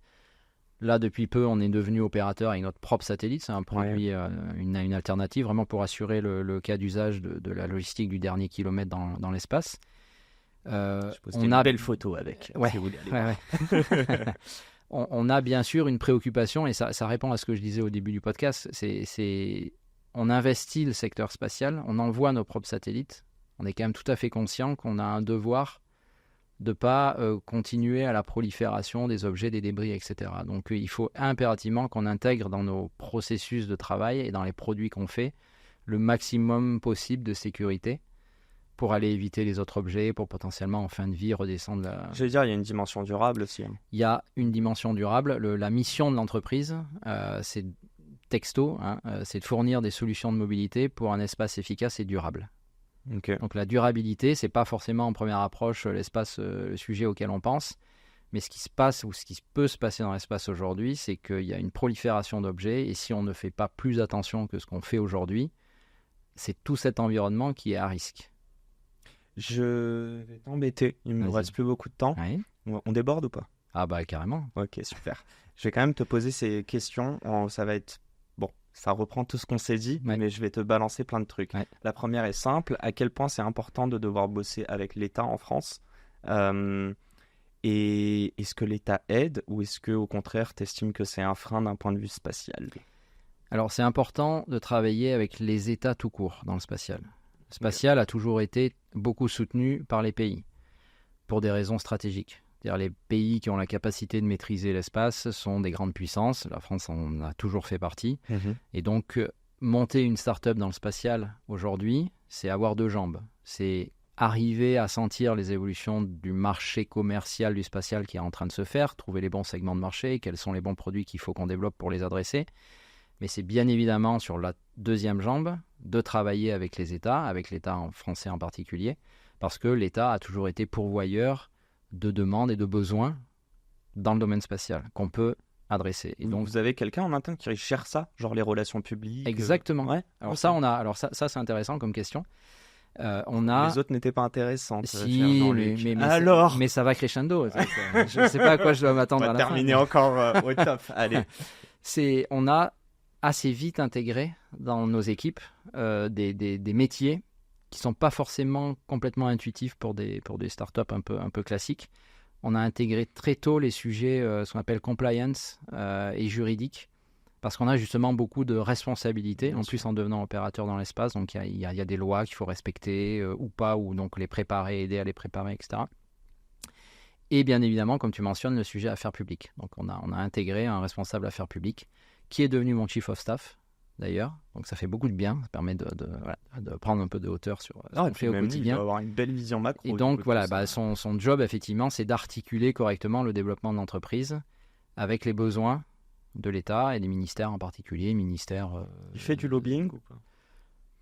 Là, depuis peu, on est devenu opérateur avec notre propre satellite. C'est un produit, une alternative vraiment pour assurer le cas d'usage de la logistique du dernier kilomètre dans l'espace. On a une belle photo avec. Si vous voulez aller on a bien sûr une préoccupation, et ça répond à ce que je disais au début du podcast. On investit le secteur spatial, on envoie nos propres satellites. On est quand même tout à fait conscient qu'on a un devoir de ne pas continuer à la prolifération des objets, des débris, etc. Donc il faut impérativement qu'on intègre dans nos processus de travail et dans les produits qu'on fait le maximum possible de sécurité pour aller éviter les autres objets, pour potentiellement en fin de vie redescendre Je veux dire, il y a une dimension durable aussi. Il y a une dimension durable. La mission de l'entreprise, c'est texto, c'est de fournir des solutions de mobilité pour un espace efficace et durable. Okay. Donc la durabilité, c'est pas forcément en première approche l'espace, le sujet auquel on pense, mais ce qui se passe ou ce qui peut se passer dans l'espace aujourd'hui, c'est qu'il y a une prolifération d'objets, et si on ne fait pas plus attention que ce qu'on fait aujourd'hui, c'est tout cet environnement qui est à risque. Je vais t'embêter, il ne me reste plus beaucoup de temps. Oui. On déborde ou pas? Ah bah carrément. Ok, super. Je vais quand même te poser ces questions, ça va être... Ça reprend tout ce qu'on s'est dit, mais je vais te balancer plein de trucs. La première est simple. À quel point c'est important de devoir bosser avec l'État en France et est-ce que l'État aide ou est-ce que, au contraire, tu estimes que c'est un frein d'un point de vue spatial? Alors, c'est important de travailler avec les États tout court dans le spatial. Le spatial a toujours été beaucoup soutenu par les pays pour des raisons stratégiques. C'est-à-dire les pays qui ont la capacité de maîtriser l'espace sont des grandes puissances. La France en a toujours fait partie. Et donc, monter une start-up dans le spatial aujourd'hui, c'est avoir deux jambes. C'est arriver à sentir les évolutions du marché commercial du spatial qui est en train de se faire, trouver les bons segments de marché, quels sont les bons produits qu'il faut qu'on développe pour les adresser. Mais c'est bien évidemment sur la deuxième jambe de travailler avec les États, avec l'État français en particulier, parce que l'État a toujours été pourvoyeur de demandes et de besoins dans le domaine spatial qu'on peut adresser. Et donc, vous avez quelqu'un en interne qui gère ça, genre les relations publiques. Exactement. Ouais. Alors Ok. ça c'est intéressant comme question. On a Les autres n'étaient pas intéressantes. si, cher Jean-Luc. mais Alors, mais ça va crescendo. Je ne sais pas à quoi je dois on m'attendre à va la fin. terminer encore au top. Allez. On a assez vite intégré dans nos équipes des métiers qui ne sont pas forcément complètement intuitifs pour des startups un peu classiques. On a intégré très tôt les sujets, ce qu'on appelle compliance et juridique, parce qu'on a justement beaucoup de responsabilités, Bien en sûr. plus en devenant opérateur dans l'espace. Donc il y a des lois qu'il faut respecter ou pas, ou donc les préparer, aider à les préparer, etc. Et bien évidemment, comme tu mentionnes, le sujet affaires publiques. Donc on a intégré un responsable affaires publiques qui est devenu mon chief of staff, d'ailleurs. Donc ça fait beaucoup de bien, ça permet de prendre un peu de hauteur sur ce qu'on fait au Même lui, il quotidien. doit avoir une belle vision macro. Et du donc coup, voilà, tout ça. son job effectivement, c'est d'articuler correctement le développement de l'entreprise avec les besoins de l'État et des ministères en particulier. Il fait du lobbying ou pas?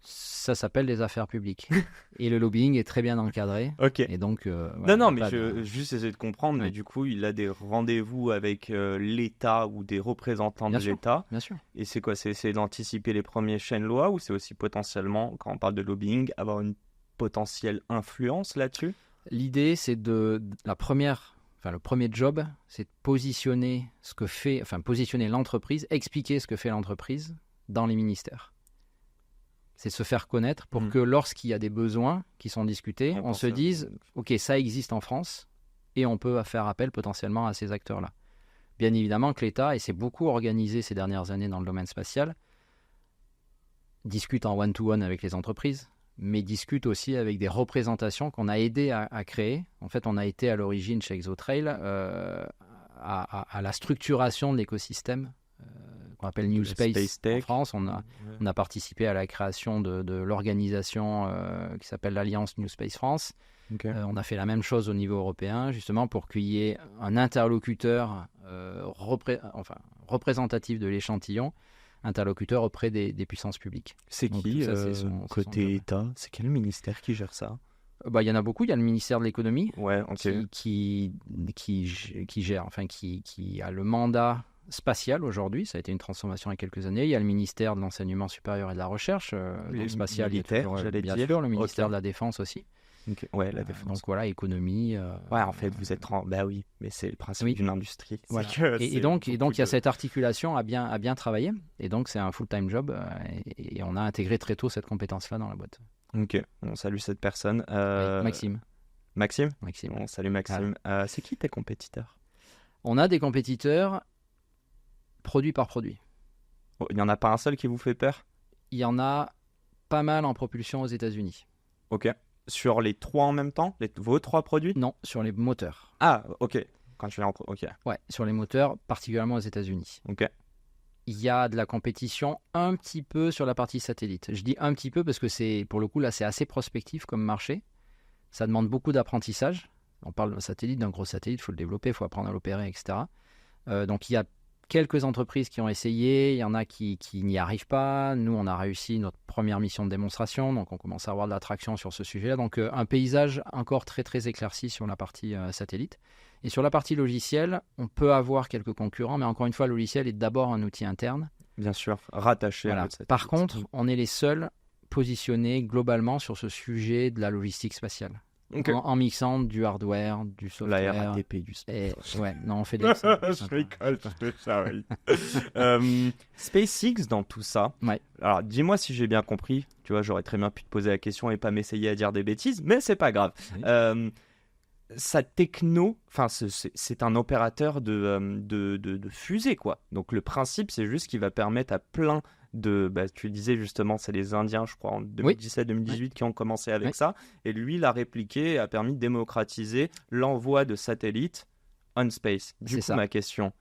Ça s'appelle les affaires publiques. Et le lobbying est très bien encadré. Ok. Et donc, voilà, Non, il y mais a pas de- juste essayer de comprendre. Mais Ouais. du coup, il a des rendez-vous avec l'État ou des représentants Bien de sûr. l'État. Bien sûr. Et c'est quoi? C'est essayer d'anticiper les premiers chaînes loi ou c'est aussi potentiellement, quand on parle de lobbying, avoir une potentielle influence là-dessus? L'idée, c'est le premier job, c'est de positionner positionner l'entreprise, expliquer ce que fait l'entreprise dans les ministères. C'est se faire connaître pour Mhm. que lorsqu'il y a des besoins qui sont discutés, on pense se dise, OK, ça existe en France et on peut faire appel potentiellement à ces acteurs-là. Bien évidemment que l'État, et c'est beaucoup organisé ces dernières années dans le domaine spatial, discute en one-to-one avec les entreprises, mais discute aussi avec des représentations qu'on a aidé à créer. En fait, on a été à l'origine chez Exotrail à la structuration de l'écosystème qu'on appelle New Space, Space Tech. en France. On a participé à la création de l'organisation qui s'appelle l'Alliance New Space France. Ok. On a fait la même chose au niveau européen, justement pour qu'il y ait un interlocuteur représentatif de l'échantillon, interlocuteur auprès des puissances publiques. C'est Donc, qui tout ça, c'est son côté job. État? C'est quel ministère qui gère ça? Il y en a beaucoup. Il y a le ministère de l'économie Ouais, ok. qui gère, qui a le mandat spatial aujourd'hui. Ça a été une transformation il y a quelques années. Il y a le ministère de l'enseignement supérieur et de la recherche. Les Donc spatial, il y a militaires, toujours, j'allais bien dire. sûr, le ministère Ok. de la Défense aussi. Ok. Ouais, la défense. Donc voilà, économie. Ouais, en fait, vous êtes Bah oui, mais c'est le principe Oui. d'une industrie. c'est Voilà. que Et c'est donc il beaucoup y a de- cette articulation à bien travailler. Et donc c'est un full-time job. Et on a intégré très tôt cette compétence-là dans la boîte. Ok, on salue cette personne. Oui, Maxime. Maxime? Maxime. On salue Maxime. C'est qui tes compétiteurs? On a des compétiteurs produit par produit. Oh, il n'y en a pas un seul qui vous fait peur? Il y en a pas mal en propulsion aux États-Unis. Ok. Sur les trois en même temps? Vos trois produits? Non, sur les moteurs. Ah, ok. Quand tu es entre. Ok. Ouais, sur les moteurs, particulièrement aux États-Unis. Ok. Il y a de la compétition un petit peu sur la partie satellite. Je dis un petit peu parce que pour le coup, là, c'est assez prospectif comme marché. Ça demande beaucoup d'apprentissage. On parle d'un satellite, d'un gros satellite, il faut le développer, il faut apprendre à l'opérer, etc. Donc il y a quelques entreprises qui ont essayé, il y en a qui n'y arrivent pas. Nous, on a réussi notre première mission de démonstration, donc on commence à avoir de l'attraction sur ce sujet-là. Donc un paysage encore très très éclairci sur la partie satellite. Et sur la partie logicielle, on peut avoir quelques concurrents, mais encore une fois, le logiciel est d'abord un outil interne. Bien sûr, rattaché Voilà. à votre satellite. Par contre, on est les seuls positionnés globalement sur ce sujet de la logistique spatiale. Ok. En mixant du hardware, du La software. RATP du Et, ouais, non, on fait des. Je rigole, je fais ça, oui. SpaceX dans tout ça. Ouais. Alors, dis-moi si j'ai bien compris. Tu vois, j'aurais très bien pu te poser la question et pas m'essayer à dire des bêtises, mais c'est pas grave. Oui. Sa techno, enfin, c'est un opérateur de fusée, quoi. Donc, le principe, c'est juste qu'il va permettre à plein de. Bah, tu disais justement, c'est les Indiens, je crois, en 2017-2018 qui ont commencé avec ça. Et lui, il a répliqué et a permis de démocratiser l'envoi de satellites on space. Du coup, ça. ma question,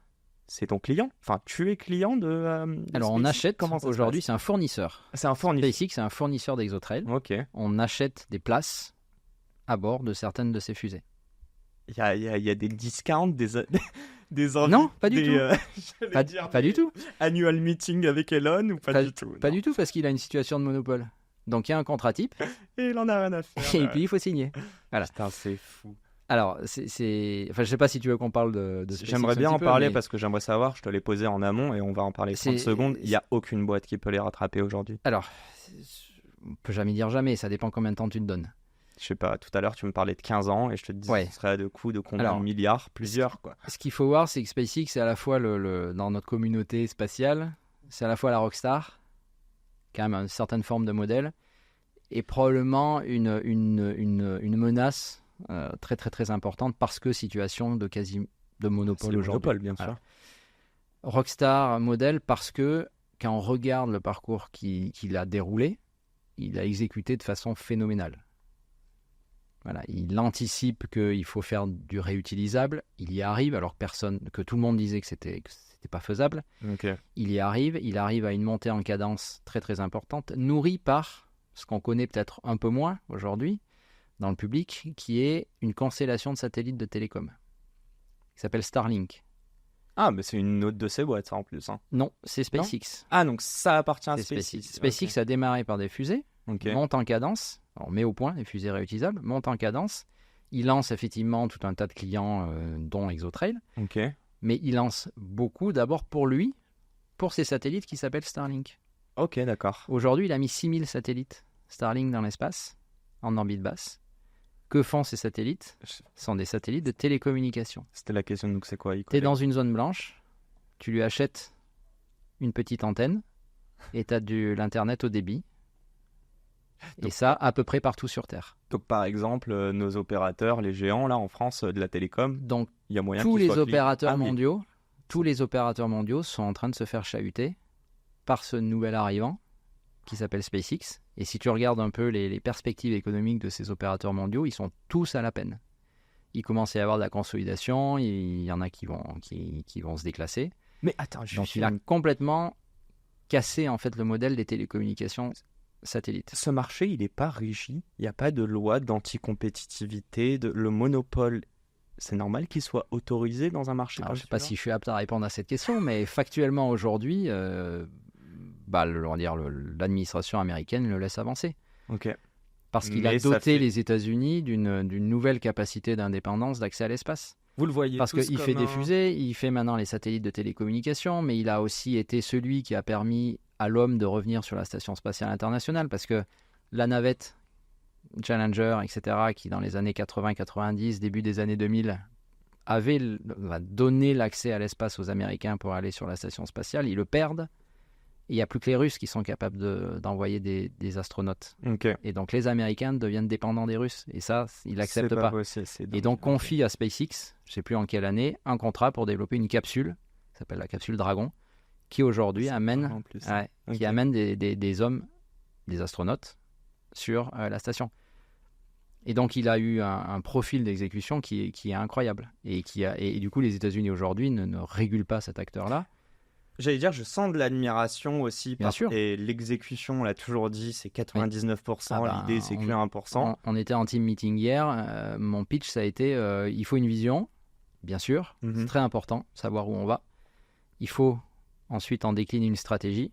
c'est ton client? Enfin, tu es client de Alors, on SpaceX? achète. Comment ça se Aujourd'hui, passe? c'est un fournisseur. C'est un fournisseur. SpaceX, c'est un fournisseur d'Exotrail. Ok. On achète des places à bord de certaines de ces fusées. Il y a des discounts, Non, pas du tout. Pas du tout. Annual meeting avec Elon ou pas du tout? Pas du tout, parce qu'il a une situation de monopole. Donc il y a un contrat type. Et il en a rien à faire. Et puis il faut signer. Voilà. Putain, c'est fou. Alors, enfin, je sais pas si tu veux qu'on parle de SpaceX J'aimerais bien en parler mais... parce que j'aimerais savoir, je te l'ai posé en amont et on va en parler 30 secondes. Il n'y a aucune boîte qui peut les rattraper aujourd'hui. Alors, on peut jamais dire jamais, ça dépend combien de temps tu te donnes. Je sais pas, tout à l'heure tu me parlais de 15 ans et je te disais que ce serait de coûts de combien de milliards? Plusieurs, quoi. Ce qu'il faut voir, c'est que SpaceX, c'est à la fois, dans notre communauté spatiale, c'est à la fois la rockstar, quand même une certaine forme de modèle, et probablement une menace très très très importante parce que situation de monopole aujourd'hui. Monopole, bien sûr. Alors, rockstar modèle parce que quand on regarde le parcours qu'il a déroulé, il a exécuté de façon phénoménale. Voilà, il anticipe qu'il faut faire du réutilisable, il y arrive alors que tout le monde disait que c'était pas faisable. Okay. Il arrive à une montée en cadence très très importante, nourrie par ce qu'on connaît peut-être un peu moins aujourd'hui dans le public, qui est une constellation de satellites de télécom qui s'appelle Starlink. Ah, mais c'est une autre de ces boîtes, ça, en plus. Hein. Non, c'est SpaceX. Ah, donc ça appartient à SpaceX. SpaceX a démarré par des fusées, monte en cadence, on met au point les fusées réutilisables, monte en cadence, il lance effectivement tout un tas de clients, dont ExoTrail, mais il lance beaucoup d'abord pour lui, pour ses satellites qui s'appellent Starlink. Ok, d'accord. Aujourd'hui, il a mis 6000 satellites Starlink dans l'espace, en orbite basse. Que font ces satellites? Ce sont des satellites de télécommunication. C'était la question, donc c'est quoi? Tu es dans une zone blanche, tu lui achètes une petite antenne et tu as de l'Internet au débit. Et ça, à peu près partout sur Terre. Donc par exemple, nos opérateurs, les géants là en France de la télécom, donc il y a moyen tous les opérateurs mondiaux sont en train de se faire chahuter par ce nouvel arrivant qui s'appelle SpaceX. Et si tu regardes un peu les perspectives économiques de ces opérateurs mondiaux, ils sont tous à la peine. Il commence à y avoir de la consolidation, il y en a qui vont se déclasser. Mais attends, donc il a complètement cassé en fait le modèle des télécommunications satellites. Ce marché, il n'est pas régi, il n'y a pas de loi d'anticompétitivité, le monopole. C'est normal qu'il soit autorisé dans un marché. Alors, je ne sais pas si je suis apte à répondre à cette question, mais factuellement aujourd'hui, l'administration américaine le laisse avancer. Ok. Parce qu'il a doté les États-Unis d'une nouvelle capacité d'indépendance d'accès à l'espace. Vous le voyez. Parce qu'il fait des fusées, il fait maintenant les satellites de télécommunication, mais il a aussi été celui qui a permis à l'homme de revenir sur la Station spatiale internationale, parce que la navette Challenger, etc., qui dans les années 80-90, début des années 2000, avait donné l'accès à l'espace aux Américains pour aller sur la Station spatiale, ils le perdent. Il n'y a plus que les Russes qui sont capables d'envoyer des astronautes. Okay. Et donc les Américains deviennent dépendants des Russes. Et ça, ils n'acceptent pas. Et donc confie à SpaceX, je ne sais plus en quelle année, un contrat pour développer une capsule, qui s'appelle la capsule Dragon, qui aujourd'hui amène des hommes, des astronautes, sur la station. Et donc il a eu un profil d'exécution qui est incroyable. Et du coup, les États-Unis aujourd'hui ne régulent pas cet acteur-là. J'allais dire, je sens de l'admiration aussi. Bien sûr. Et l'exécution, on l'a toujours dit, c'est 99%. L'idée, c'est que 1%. On était en team meeting hier. Mon pitch, ça a été il faut une vision, bien sûr. C'est très important, savoir où on va. Il faut ensuite en décliner une stratégie.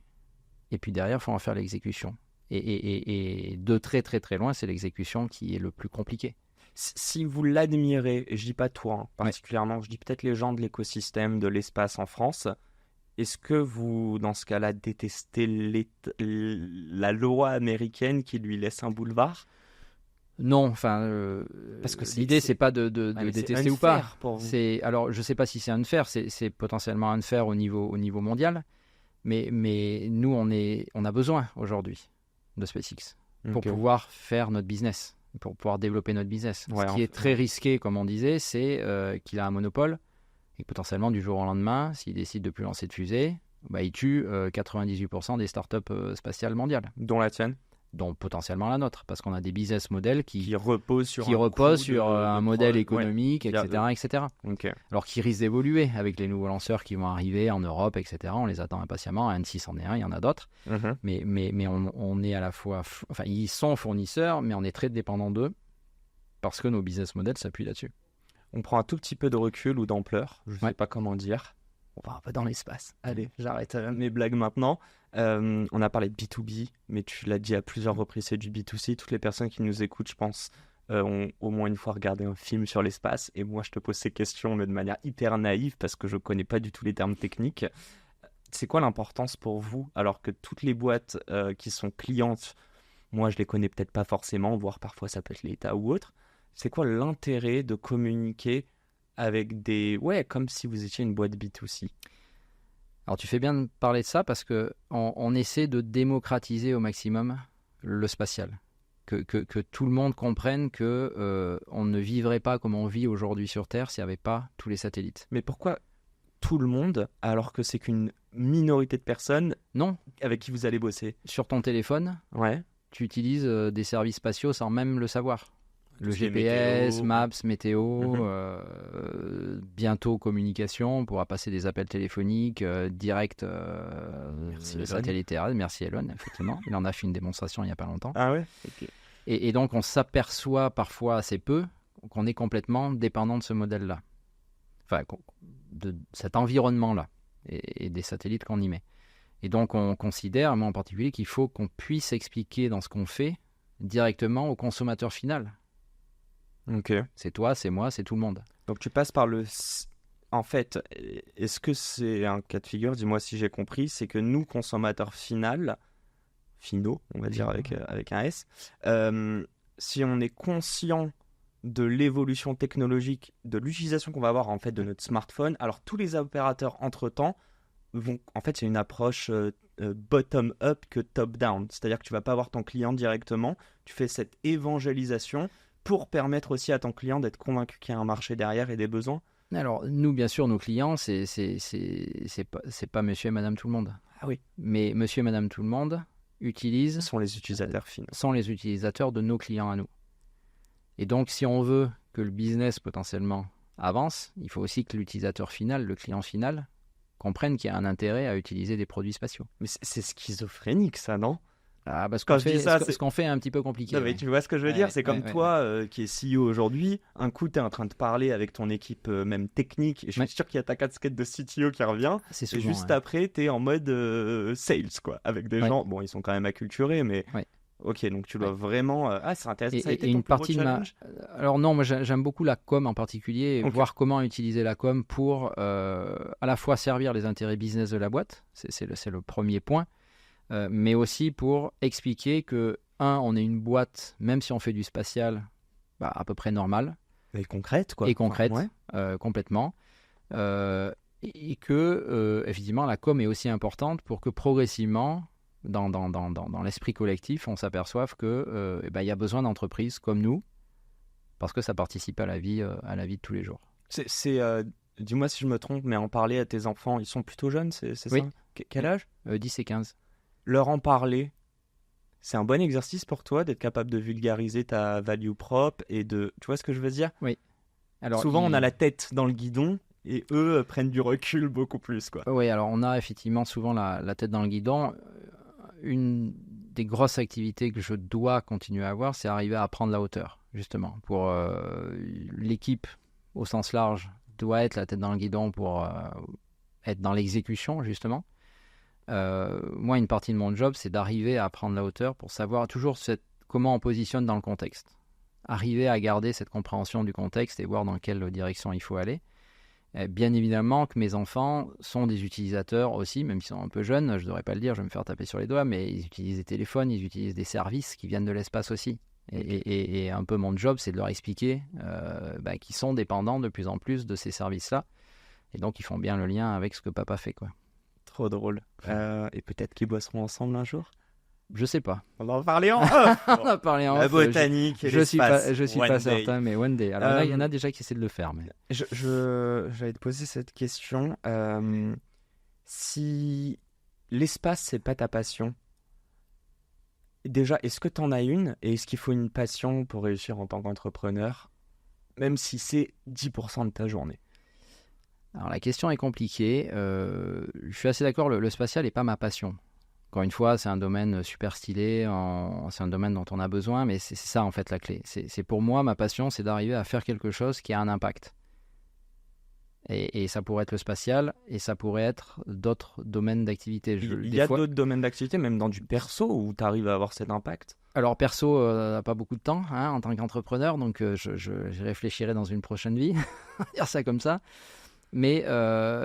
Et puis derrière, il faut en faire l'exécution. Et de très très très loin, c'est l'exécution qui est le plus compliqué. Si vous l'admirez, et je dis pas toi particulièrement, je dis peut-être les gens de l'écosystème, de l'espace en France, est-ce que vous, dans ce cas-là, détestez la loi américaine qui lui laisse un boulevard? Non, parce que l'idée, c'est pas de détester ou pas. Alors, je sais pas si c'est unfair, c'est potentiellement unfair au niveau mondial, mais nous, on a besoin aujourd'hui de SpaceX pour pouvoir faire notre business, pour pouvoir développer notre business. Ce qui est très risqué, comme on disait, c'est qu'il a un monopole. Et potentiellement, du jour au lendemain, s'il décide de ne plus lancer de fusée, il tue 98% des startups spatiales mondiales. Dont la tienne? Dont potentiellement la nôtre, parce qu'on a des business models qui reposent sur un modèle économique, etc. Okay. Alors qui risquent d'évoluer avec les nouveaux lanceurs qui vont arriver en Europe, etc. On les attend impatiemment. Annecy en est un, il y en a d'autres. Mais on est à la fois... ils sont fournisseurs, mais on est très dépendant d'eux, parce que nos business models s'appuient là-dessus. on prend un tout petit peu de recul ou d'ampleur, je ne sais Ouais. pas comment dire. On va un peu dans l'espace. Allez, j'arrête mes blagues maintenant. On a parlé de B2B, mais tu l'as dit à plusieurs reprises, c'est du B2C. Toutes les personnes qui nous écoutent, je pense, ont au moins une fois regardé un film sur l'espace. Et moi, je te pose ces questions, mais de manière hyper naïve, parce que je ne connais pas du tout les termes techniques. C'est quoi l'importance pour vous, alors que toutes les boîtes qui sont clientes, moi, je les connais peut-être pas forcément, voire parfois ça peut être l'État ou autre. C'est quoi l'intérêt de communiquer avec des... Ouais, comme si vous étiez une boîte B2C. Alors tu fais bien de parler de ça parce que on essaie de démocratiser au maximum le spatial. Que tout le monde comprenne que on ne vivrait pas comme on vit aujourd'hui sur Terre s'il n'y avait pas tous les satellites. Mais pourquoi tout le monde, alors que c'est qu'une minorité de personnes Non, avec qui vous allez bosser? sur ton téléphone, Ouais. tu utilises des services spatiaux sans même le savoir. Le Tout ce qui est GPS, météo. Maps, météo, Mhm. bientôt communication, on pourra passer des appels téléphoniques direct Merci, Elon. satellite terrestre. Merci Elon, effectivement. Il en a fait une démonstration il n'y a pas longtemps. Ah ouais? Ok. Et donc on s'aperçoit parfois assez peu qu'on est complètement dépendant de ce modèle-là. Enfin, de cet environnement-là et des satellites qu'on y met. Et donc on considère, moi en particulier, qu'il faut qu'on puisse expliquer dans ce qu'on fait directement au consommateur final. Ok. C'est toi, c'est moi, c'est tout le monde. Donc tu passes par En fait, est-ce que c'est un cas de figure, dis-moi si j'ai compris, c'est que nous, consommateurs finaux, on va dire avec un S, si on est conscient de l'évolution technologique, de l'utilisation qu'on va avoir en fait de notre smartphone, alors tous les opérateurs entre-temps vont... En fait, c'est une approche bottom-up que top-down. C'est-à-dire que tu vas pas voir ton client directement, tu fais cette évangélisation pour permettre aussi à ton client d'être convaincu qu'il y a un marché derrière et des besoins. Alors, nous, bien sûr, nos clients, c'est pas monsieur et madame tout le monde. Ah oui. Mais monsieur et madame tout le monde Ce sont les utilisateurs finaux. sont les utilisateurs de nos clients à nous. Et donc, si on veut que le business potentiellement avance, il faut aussi que l'utilisateur final, le client final, comprenne qu'il y a un intérêt à utiliser des produits spatiaux. Mais c'est schizophrénique, ça, non? Ah, parce Quand qu'on je dis fait, ça, ce qu'on fait est un petit peu compliqué. Non, mais Ouais. tu vois ce que je veux Ouais, dire? C'est comme ouais, toi qui es CEO aujourd'hui. Un coup, tu es en train de parler avec ton équipe même technique. Et je suis Ouais. sûr qu'il y a ta casquette de CTO qui revient. C'est Et souvent, juste ouais. après, tu es en mode sales, quoi. Avec des Ouais. gens. Bon, ils sont quand même acculturés, mais. Ouais. Ok, donc tu dois Ouais. vraiment. Ah, c'est intéressant. Ça a été Et ton une plus gros partie de ma... challenge? Alors non, moi j'aime beaucoup la com en particulier, et Ok. voir comment utiliser la com pour à la fois servir les intérêts business de la boîte, c'est le premier point, mais aussi pour expliquer que, on est une boîte, même si on fait du spatial, à peu près normal, Et concrète, quoi. et concrète, Enfin, ouais. complètement, et que effectivement la com est aussi importante pour que progressivement, dans l'esprit collectif, on s'aperçoive que il y a besoin d'entreprises comme nous, parce que ça participe à la vie de tous les jours. Dis-moi si je me trompe, mais en parler à tes enfants, ils sont plutôt jeunes, c'est Oui. ça? Quel âge? 10 et 15. Leur en parler, c'est un bon exercice pour toi d'être capable de vulgariser ta value propre et de... Tu vois ce que je veux dire? Alors, Souvent, on a la tête dans le guidon et eux prennent du recul beaucoup plus, quoi. Oui, alors on a effectivement souvent la tête dans le guidon. Une des grosses activités que je dois continuer à avoir, c'est arriver à prendre la hauteur, justement. Pour l'équipe, au sens large, doit être la tête dans le guidon pour être dans l'exécution, justement. Moi, une partie de mon job, c'est d'arriver à prendre la hauteur pour savoir toujours comment on positionne dans le contexte. Arriver à garder cette compréhension du contexte et voir dans quelle direction il faut aller. Bien évidemment que mes enfants sont des utilisateurs aussi, même s'ils sont un peu jeunes, je ne devrais pas le dire, je vais me faire taper sur les doigts, mais ils utilisent des téléphones, ils utilisent des services qui viennent de l'espace aussi. Et un peu mon job, c'est de leur expliquer qu'ils sont dépendants de plus en plus de ces services-là. Et donc, ils font bien le lien avec ce que papa fait, quoi. Trop drôle. Et peut-être qu'ils bosseront ensemble un jour? Je sais pas. On va en parler en off. On a parlé en La off, botanique et je suis l'espace. pas certain, mais one day. Alors là, il y en a déjà qui essaient de le faire. Mais... J'allais te poser cette question. Si l'espace, c'est pas ta passion, déjà, est-ce que tu en as une? Et est-ce qu'il faut une passion pour réussir en tant qu'entrepreneur, même si c'est 10% de ta journée? Alors la question est compliquée. Je suis assez d'accord, le spatial n'est pas ma passion. Encore une fois, c'est un domaine super stylé, c'est un domaine dont on a besoin, mais c'est ça en fait la clé. C'est pour moi, ma passion, c'est d'arriver à faire quelque chose qui a un impact. Et ça pourrait être le spatial, et ça pourrait être d'autres domaines d'activité. Il y a d'autres domaines d'activité, même dans du perso, où tu arrives à avoir cet impact? Alors perso, n'a pas beaucoup de temps en tant qu'entrepreneur, donc j'y réfléchirai dans une prochaine vie, dire ça comme ça. Mais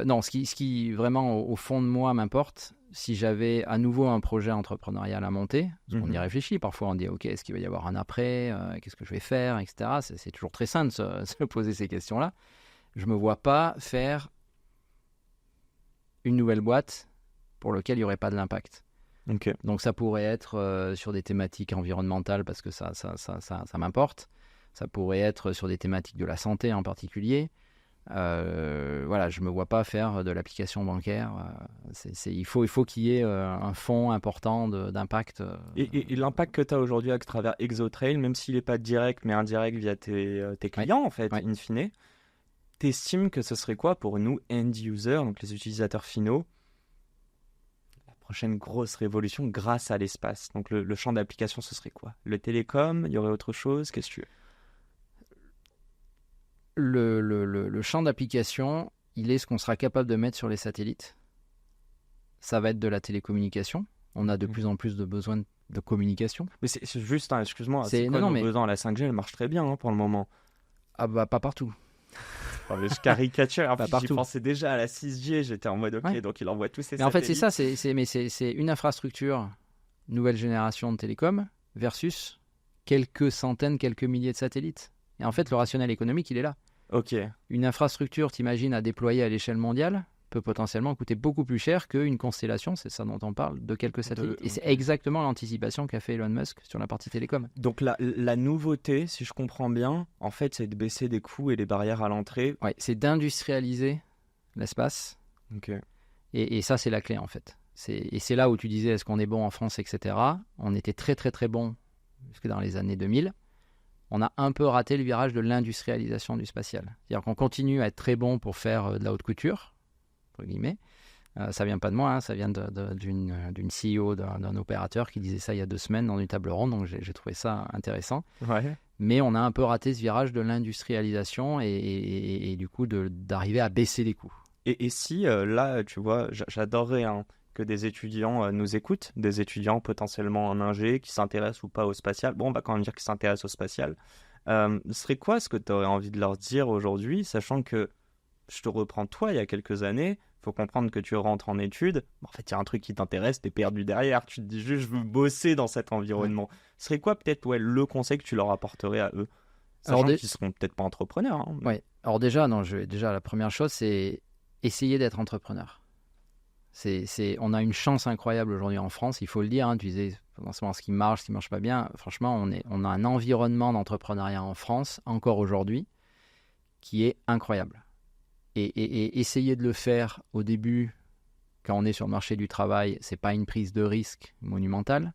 non, ce qui vraiment au fond de moi m'importe, si j'avais à nouveau un projet entrepreneurial à monter, parce qu'on y réfléchit, parfois on dit ok, est-ce qu'il va y avoir un après, qu'est-ce que je vais faire, etc. C'est toujours très sain de se poser ces questions-là. Je ne me vois pas faire une nouvelle boîte pour laquelle il n'y aurait pas de l'impact. Okay. Donc ça pourrait être sur des thématiques environnementales parce que ça m'importe. Ça pourrait être sur des thématiques de la santé en particulier. Voilà, je ne me vois pas faire de l'application bancaire. Il faut qu'il y ait un fonds important d'impact. Et l'impact que tu as aujourd'hui à travers Exotrail, même s'il n'est pas direct mais indirect via tes clients, en fait, in fine, t'estimes que ce serait quoi pour nous, end-users, donc les utilisateurs finaux, la prochaine grosse révolution grâce à l'espace? Donc le champ d'application, ce serait quoi? Le télécom? Il y aurait autre chose? Qu'est-ce que tu veux? Le champ d'application, il est ce qu'on sera capable de mettre sur les satellites. Ça va être de la télécommunication. On a de plus en plus de besoins de communication. Mais c'est juste, excuse-moi, c'est quoi nos besoins? La 5G, elle marche très bien pour le moment. Ah bah pas partout. Je caricature. En fait, j'y pensais déjà à la 6G. J'étais en mode ok, donc il envoie tous ses satellites. En fait, c'est ça. C'est une infrastructure nouvelle génération de télécom versus quelques centaines, quelques milliers de satellites. Et en fait, le rationnel économique, il est là. Ok. Une infrastructure, t'imagines, à déployer à l'échelle mondiale, peut potentiellement coûter beaucoup plus cher qu'une constellation, c'est ça dont on parle, de quelques satellites. Et c'est exactement l'anticipation qu'a fait Elon Musk sur la partie télécom. Donc la nouveauté, si je comprends bien, en fait, c'est de baisser des coûts et les barrières à l'entrée. Oui, c'est d'industrialiser l'espace. Ok. Et ça, c'est la clé, en fait. Et c'est là où tu disais, est-ce qu'on est bon en France, etc. On était très, très, très bon jusque dans les années 2000. On a un peu raté le virage de l'industrialisation du spatial. C'est-à-dire qu'on continue à être très bon pour faire de la haute couture, entre guillemets. Ça vient pas de moi, ça vient d'une CEO d'un opérateur qui disait ça il y a 2 semaines dans une table ronde, donc j'ai trouvé ça intéressant. Ouais. Mais on a un peu raté ce virage de l'industrialisation et du coup d'arriver à baisser les coûts. Et si, là, tu vois, j'adorerais que des étudiants nous écoutent, des étudiants potentiellement en ingé qui s'intéressent ou pas au spatial. Bon, on va quand même dire qu'ils s'intéressent au spatial. Ce serait quoi ce que tu aurais envie de leur dire aujourd'hui, sachant que je te reprends toi il y a quelques années, il faut comprendre que tu rentres en études. En fait, il y a un truc qui t'intéresse, t'es perdu derrière. Tu te dis juste, je veux bosser dans cet environnement. Ce serait quoi peut-être le conseil que tu leur apporterais à eux, sachant qu'ils seront peut-être pas entrepreneurs. Oui. Alors déjà, la première chose, c'est essayer d'être entrepreneur. On a une chance incroyable aujourd'hui en France, il faut le dire. Tu disais potentiellement ce qui marche pas bien. Franchement, on a un environnement d'entrepreneuriat en France, encore aujourd'hui, qui est incroyable. Et essayer de le faire au début, quand on est sur le marché du travail, c'est pas une prise de risque monumentale.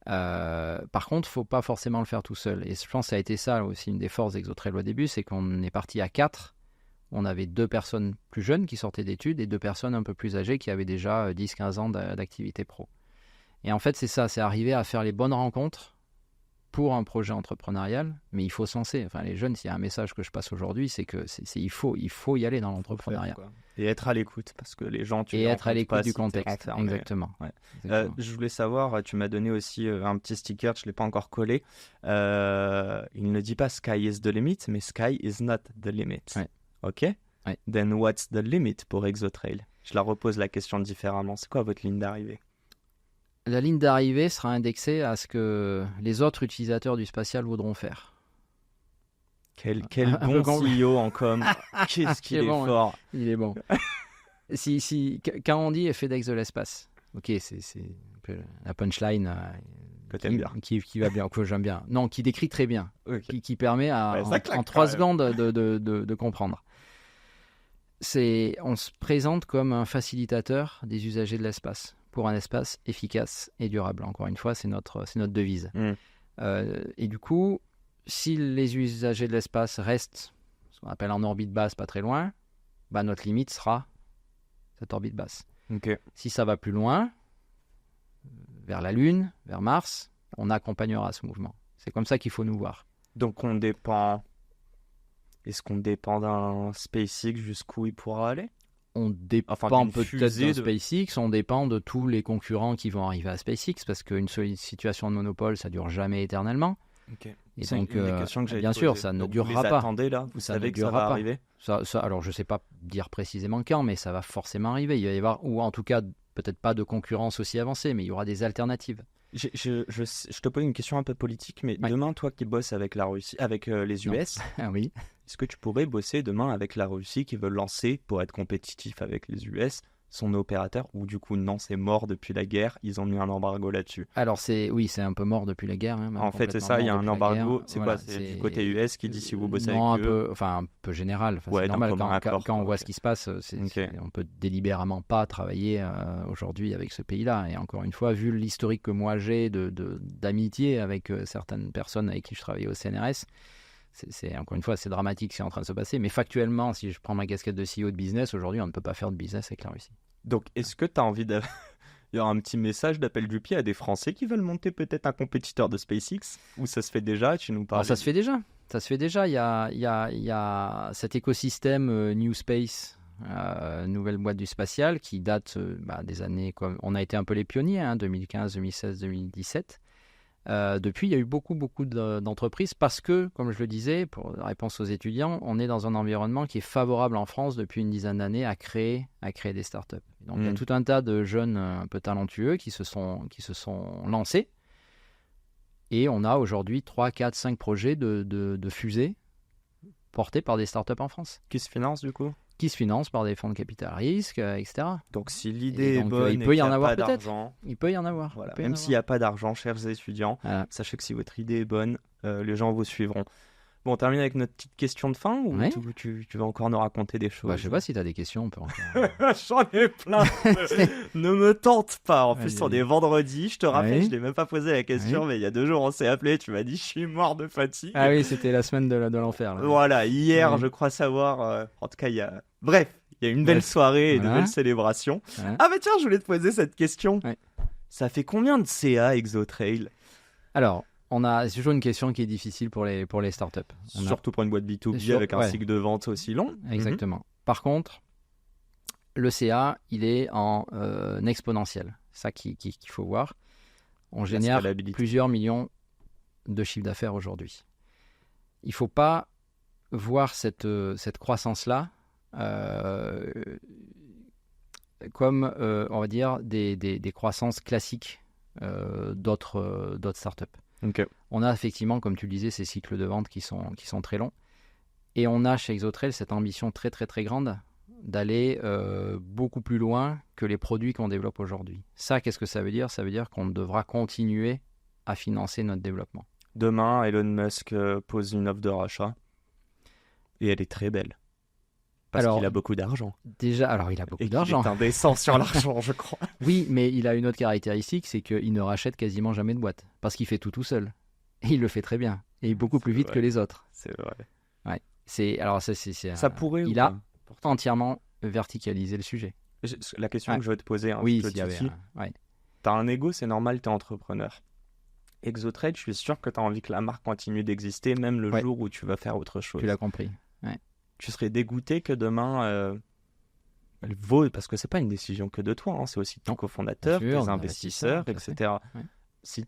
Par contre, il ne faut pas forcément le faire tout seul. Et je pense que ça a été ça aussi une des forces d'Exotrail au début, c'est qu'on est parti à 4. On avait 2 personnes plus jeunes qui sortaient d'études et 2 personnes un peu plus âgées qui avaient déjà 10-15 ans d'activité pro. Et en fait, c'est ça, c'est arriver à faire les bonnes rencontres pour un projet entrepreneurial, mais il faut se lancer. Enfin, les jeunes, s'il y a un message que je passe aujourd'hui, c'est que il faut y aller dans l'entrepreneuriat. Et être à l'écoute, parce que les gens... Et être à l'écoute du contexte, exactement. Ouais. Je voulais savoir, tu m'as donné aussi un petit sticker, je ne l'ai pas encore collé. Il ne dit pas « Sky is the limit », mais « Sky is not the limit ». Ouais. Ok. Ouais. Then what's the limit pour Exotrail? Je la repose la question différemment. C'est quoi votre ligne d'arrivée? La ligne d'arrivée sera indexée à ce que les autres utilisateurs du spatial voudront faire. Quel bon CEO en com. Qu'est-ce qu'il est fort. Il est bon. Quand on dit FedEx de l'espace, ok, c'est la punchline qui va bien, que j'aime bien. Non, qui décrit très bien, okay. qui permet en 3 secondes de comprendre. On se présente comme un facilitateur des usagers de l'espace pour un espace efficace et durable. Encore une fois, c'est notre devise. Et du coup, si les usagers de l'espace restent, ce qu'on appelle en orbite basse, pas très loin, notre limite sera cette orbite basse. Okay. Si ça va plus loin, vers la Lune, vers Mars, on accompagnera ce mouvement. C'est comme ça qu'il faut nous voir. Donc on dépend Est-ce qu'on dépend d'un SpaceX jusqu'où il pourra aller? On dépend d'une peut-être fusée de SpaceX, on dépend de tous les concurrents qui vont arriver à SpaceX, parce qu'une situation de monopole, ça dure jamais éternellement. Ok. Et C'est donc, une des questions que j'allais bien te sûr, poser. ça ne Donc, durera vous les pas. attendez là? Vous Ça savez ne que ça durera va pas. arriver? Alors, je ne sais pas dire précisément quand, mais ça va forcément arriver. Il va y avoir, ou en tout cas, peut-être pas de concurrence aussi avancée, mais il y aura des alternatives. Je te pose une question un peu politique, mais Ouais. demain, toi qui bosses avec la Russie, avec les Non. US, Ah oui. est-ce que tu pourrais bosser demain avec la Russie qui veut lancer, pour être compétitif avec les US, son opérateur? Ou du coup, non, c'est mort depuis la guerre, ils ont mis un embargo là-dessus. Alors, c'est un peu mort depuis la guerre. Hein, même En fait, c'est complètement ça, il y a mort un depuis la embargo. guerre. C'est Voilà, quoi? C'est du côté US qui dit si vous bossez non, avec eux. un peu général. Enfin, Ouais, c'est d'un normal commun accord, quand on quoi, voit ok. ce qui se passe. Ok. On peut délibérément pas travailler aujourd'hui avec ce pays-là. Et encore une fois, vu l'historique que moi j'ai d'amitié avec certaines personnes avec qui je travaillais au CNRS, encore une fois, c'est dramatique ce qui est en train de se passer. Mais factuellement, si je prends ma casquette de CEO de business, aujourd'hui, on ne peut pas faire de business avec la Russie. Donc, est-ce que tu as envie de. Il y aura un petit message d'appel du pied à des Français qui veulent monter peut-être un compétiteur de SpaceX? Ou ça se fait déjà? Tu nous parles. Alors, ça se fait déjà. Ça se fait déjà. Il y a cet écosystème New Space, nouvelle boîte du spatial, qui date des années. On a été un peu les pionniers, 2015, 2016, 2017. Depuis, il y a eu beaucoup d'entreprises parce que, comme je le disais, pour la réponse aux étudiants, on est dans un environnement qui est favorable en France depuis une dizaine d'années à créer des startups. Donc, il y a tout un tas de jeunes un peu talentueux qui se sont lancés. Et on a aujourd'hui 3, 4, 5 projets de fusées portés par des startups en France. Qui se finance du coup? Qui se financent par des fonds de capital risque, etc. Donc si l'idée est donc, bonne il et peut y qu'il en n'y a avoir pas peut-être. d'argent, Il peut y en avoir. voilà. Il peut y en Même avoir. s'il n'y a pas d'argent, chers étudiants, Voilà. sachez que si votre idée est bonne, les gens vous suivront. Bon, on termine avec notre petite question de fin ou Ouais. tu vas encore nous raconter des choses? Je sais pas si tu as des questions, on peut encore... J'en ai plein. Ne me tente pas. En plus, Vas-y, on est vas-y. vendredi. Je te rappelle, Oui. je t'ai même pas posé la question, mais il y a 2 jours, on s'est appelé. Tu m'as dit, je suis mort de fatigue. Ah oui, c'était la semaine de l'enfer. Là. Voilà, hier, Oui. je crois savoir. En tout cas, il y a. Bref, il y a une belle Bref. soirée et de Voilà. belles célébrations. Voilà. Ah, bah tiens, je voulais te poser cette question. Ouais. Ça fait combien de CA ExoTrail? Alors, c'est toujours une question qui est difficile pour les startups. Surtout pour une boîte B2B Sur- avec un ouais. cycle de vente aussi long. Exactement. Par contre, le CA, il est en exponentiel. C'est ça qu'il faut voir. On génère scalabilité. plusieurs millions de chiffres d'affaires aujourd'hui. Il ne faut pas voir cette croissance-là comme, on va dire, des croissances classiques d'autres startups. Ok. On a effectivement, comme tu le disais, ces cycles de vente qui sont très longs. Et on a chez ExoTrail cette ambition très très très grande d'aller beaucoup plus loin que les produits qu'on développe aujourd'hui. Ça, qu'est-ce que ça veut dire? Ça veut dire qu'on devra continuer à financer notre développement. Demain, Elon Musk pose une offre de rachat. Et elle est très belle. Parce Alors, qu'il a beaucoup d'argent. Déjà, alors il a beaucoup Et qu'il d'argent. est indécent sur l'argent, je crois. Oui, mais il a une autre caractéristique, c'est qu'il ne rachète quasiment jamais de boîte. Parce qu'il fait tout seul. Et il le fait très bien. Et beaucoup plus vite vrai. que les autres. C'est vrai. Ça pourrait il ou a pas entièrement verticalisé le sujet. La question Ouais. que je vais te poser, Oui, je te s'il y avait titille. ouais. T'as un ego, c'est normal, t'es entrepreneur. ExoTrail, je suis sûr que t'as envie que la marque continue d'exister, même le Ouais. jour où tu vas faire autre chose. Tu l'as compris. Tu serais dégoûté que demain, elle vaut, parce que c'est pas une décision que de toi, hein, c'est aussi de ton Non, cofondateur, bien sûr, des des investisseurs, investisseurs, etc. Ouais. Si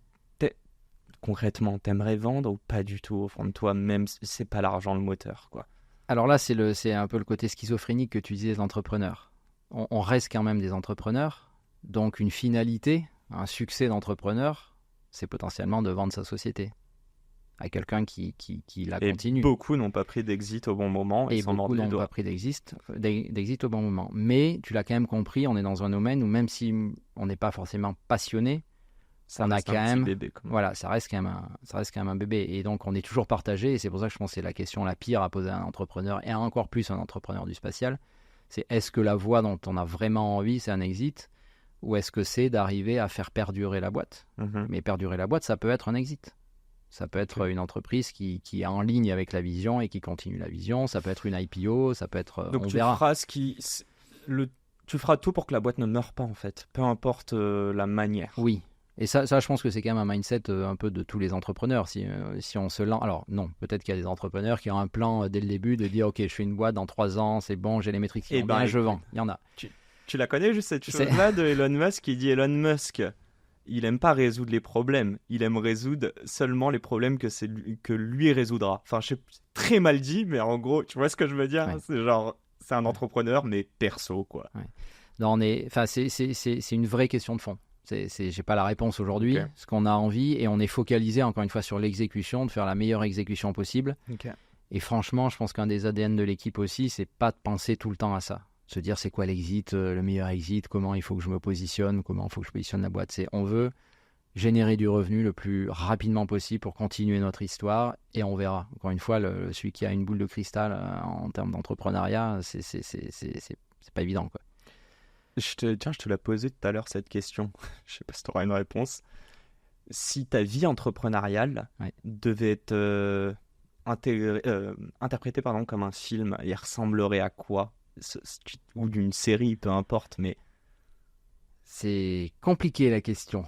concrètement, t'aimerais vendre ou pas du tout au fond de toi, même si c'est pas l'argent le moteur, quoi. Alors là, c'est un peu le côté schizophrénique que tu disais des entrepreneurs. On reste quand même des entrepreneurs. Donc une finalité, un succès d'entrepreneur, c'est potentiellement de vendre sa société à quelqu'un qui la Et continue. beaucoup n'ont pas pris d'exit au bon moment et Et s'en beaucoup mordent les n'ont doigts. pas pris d'exit au bon moment. Mais tu l'as quand même compris, on est dans un domaine où même si on n'est pas forcément passionné, Ça on a reste un quand petit même- bébé, comme voilà, ça reste quand même un bébé. Et donc on est toujours partagé. Et c'est pour ça que je pense que c'est la question la pire à poser à un entrepreneur et encore plus à un entrepreneur du spatial. C'est est-ce que la voie dont on a vraiment envie, c'est un exit, ou est-ce que c'est d'arriver à faire perdurer la boîte? Mhm. Mais perdurer la boîte, ça peut être un exit. Ça peut être une entreprise qui est en ligne avec la vision et qui continue la vision. Ça peut être une IPO, ça peut être... Donc on tu verra. feras tu feras tout pour que la boîte ne meure pas, en fait, peu importe la manière. Oui. Et ça, je pense que c'est quand même un mindset un peu de tous les entrepreneurs. Si on se lance... Alors non, peut-être qu'il y a des entrepreneurs qui ont un plan dès le début de dire, ok, je fais une boîte dans 3 ans, c'est bon, j'ai les métriques qui vont bien, je vends. Il y en a. Tu la connais juste cette chose-là de Elon Musk qui dit Elon Musk, il aime pas résoudre les problèmes, il aime résoudre seulement les problèmes que lui résoudra. Enfin, c'est très mal dit, mais en gros, tu vois ce que je veux dire? Ouais. C'est genre, c'est un entrepreneur, mais perso, quoi. Ouais. Non, c'est une vraie question de fond. J'ai pas la réponse aujourd'hui. Ok. Ce qu'on a envie, et on est focalisé encore une fois sur l'exécution, de faire la meilleure exécution possible. Okay. Et franchement, je pense qu'un des ADN de l'équipe aussi, c'est pas de penser tout le temps à ça. Se dire c'est quoi l'exit, le meilleur exit, comment il faut que je me positionne, comment il faut que je positionne la boîte. On veut générer du revenu le plus rapidement possible pour continuer notre histoire et on verra. Encore une fois, celui qui a une boule de cristal en termes d'entrepreneuriat, c'est pas évident, quoi. Je te l'ai posé tout à l'heure cette question. Je sais pas si tu auras une réponse. Si ta vie entrepreneuriale devait être interprétée comme un film, il ressemblerait à quoi? Ou d'une série, peu importe, mais... C'est compliqué la question.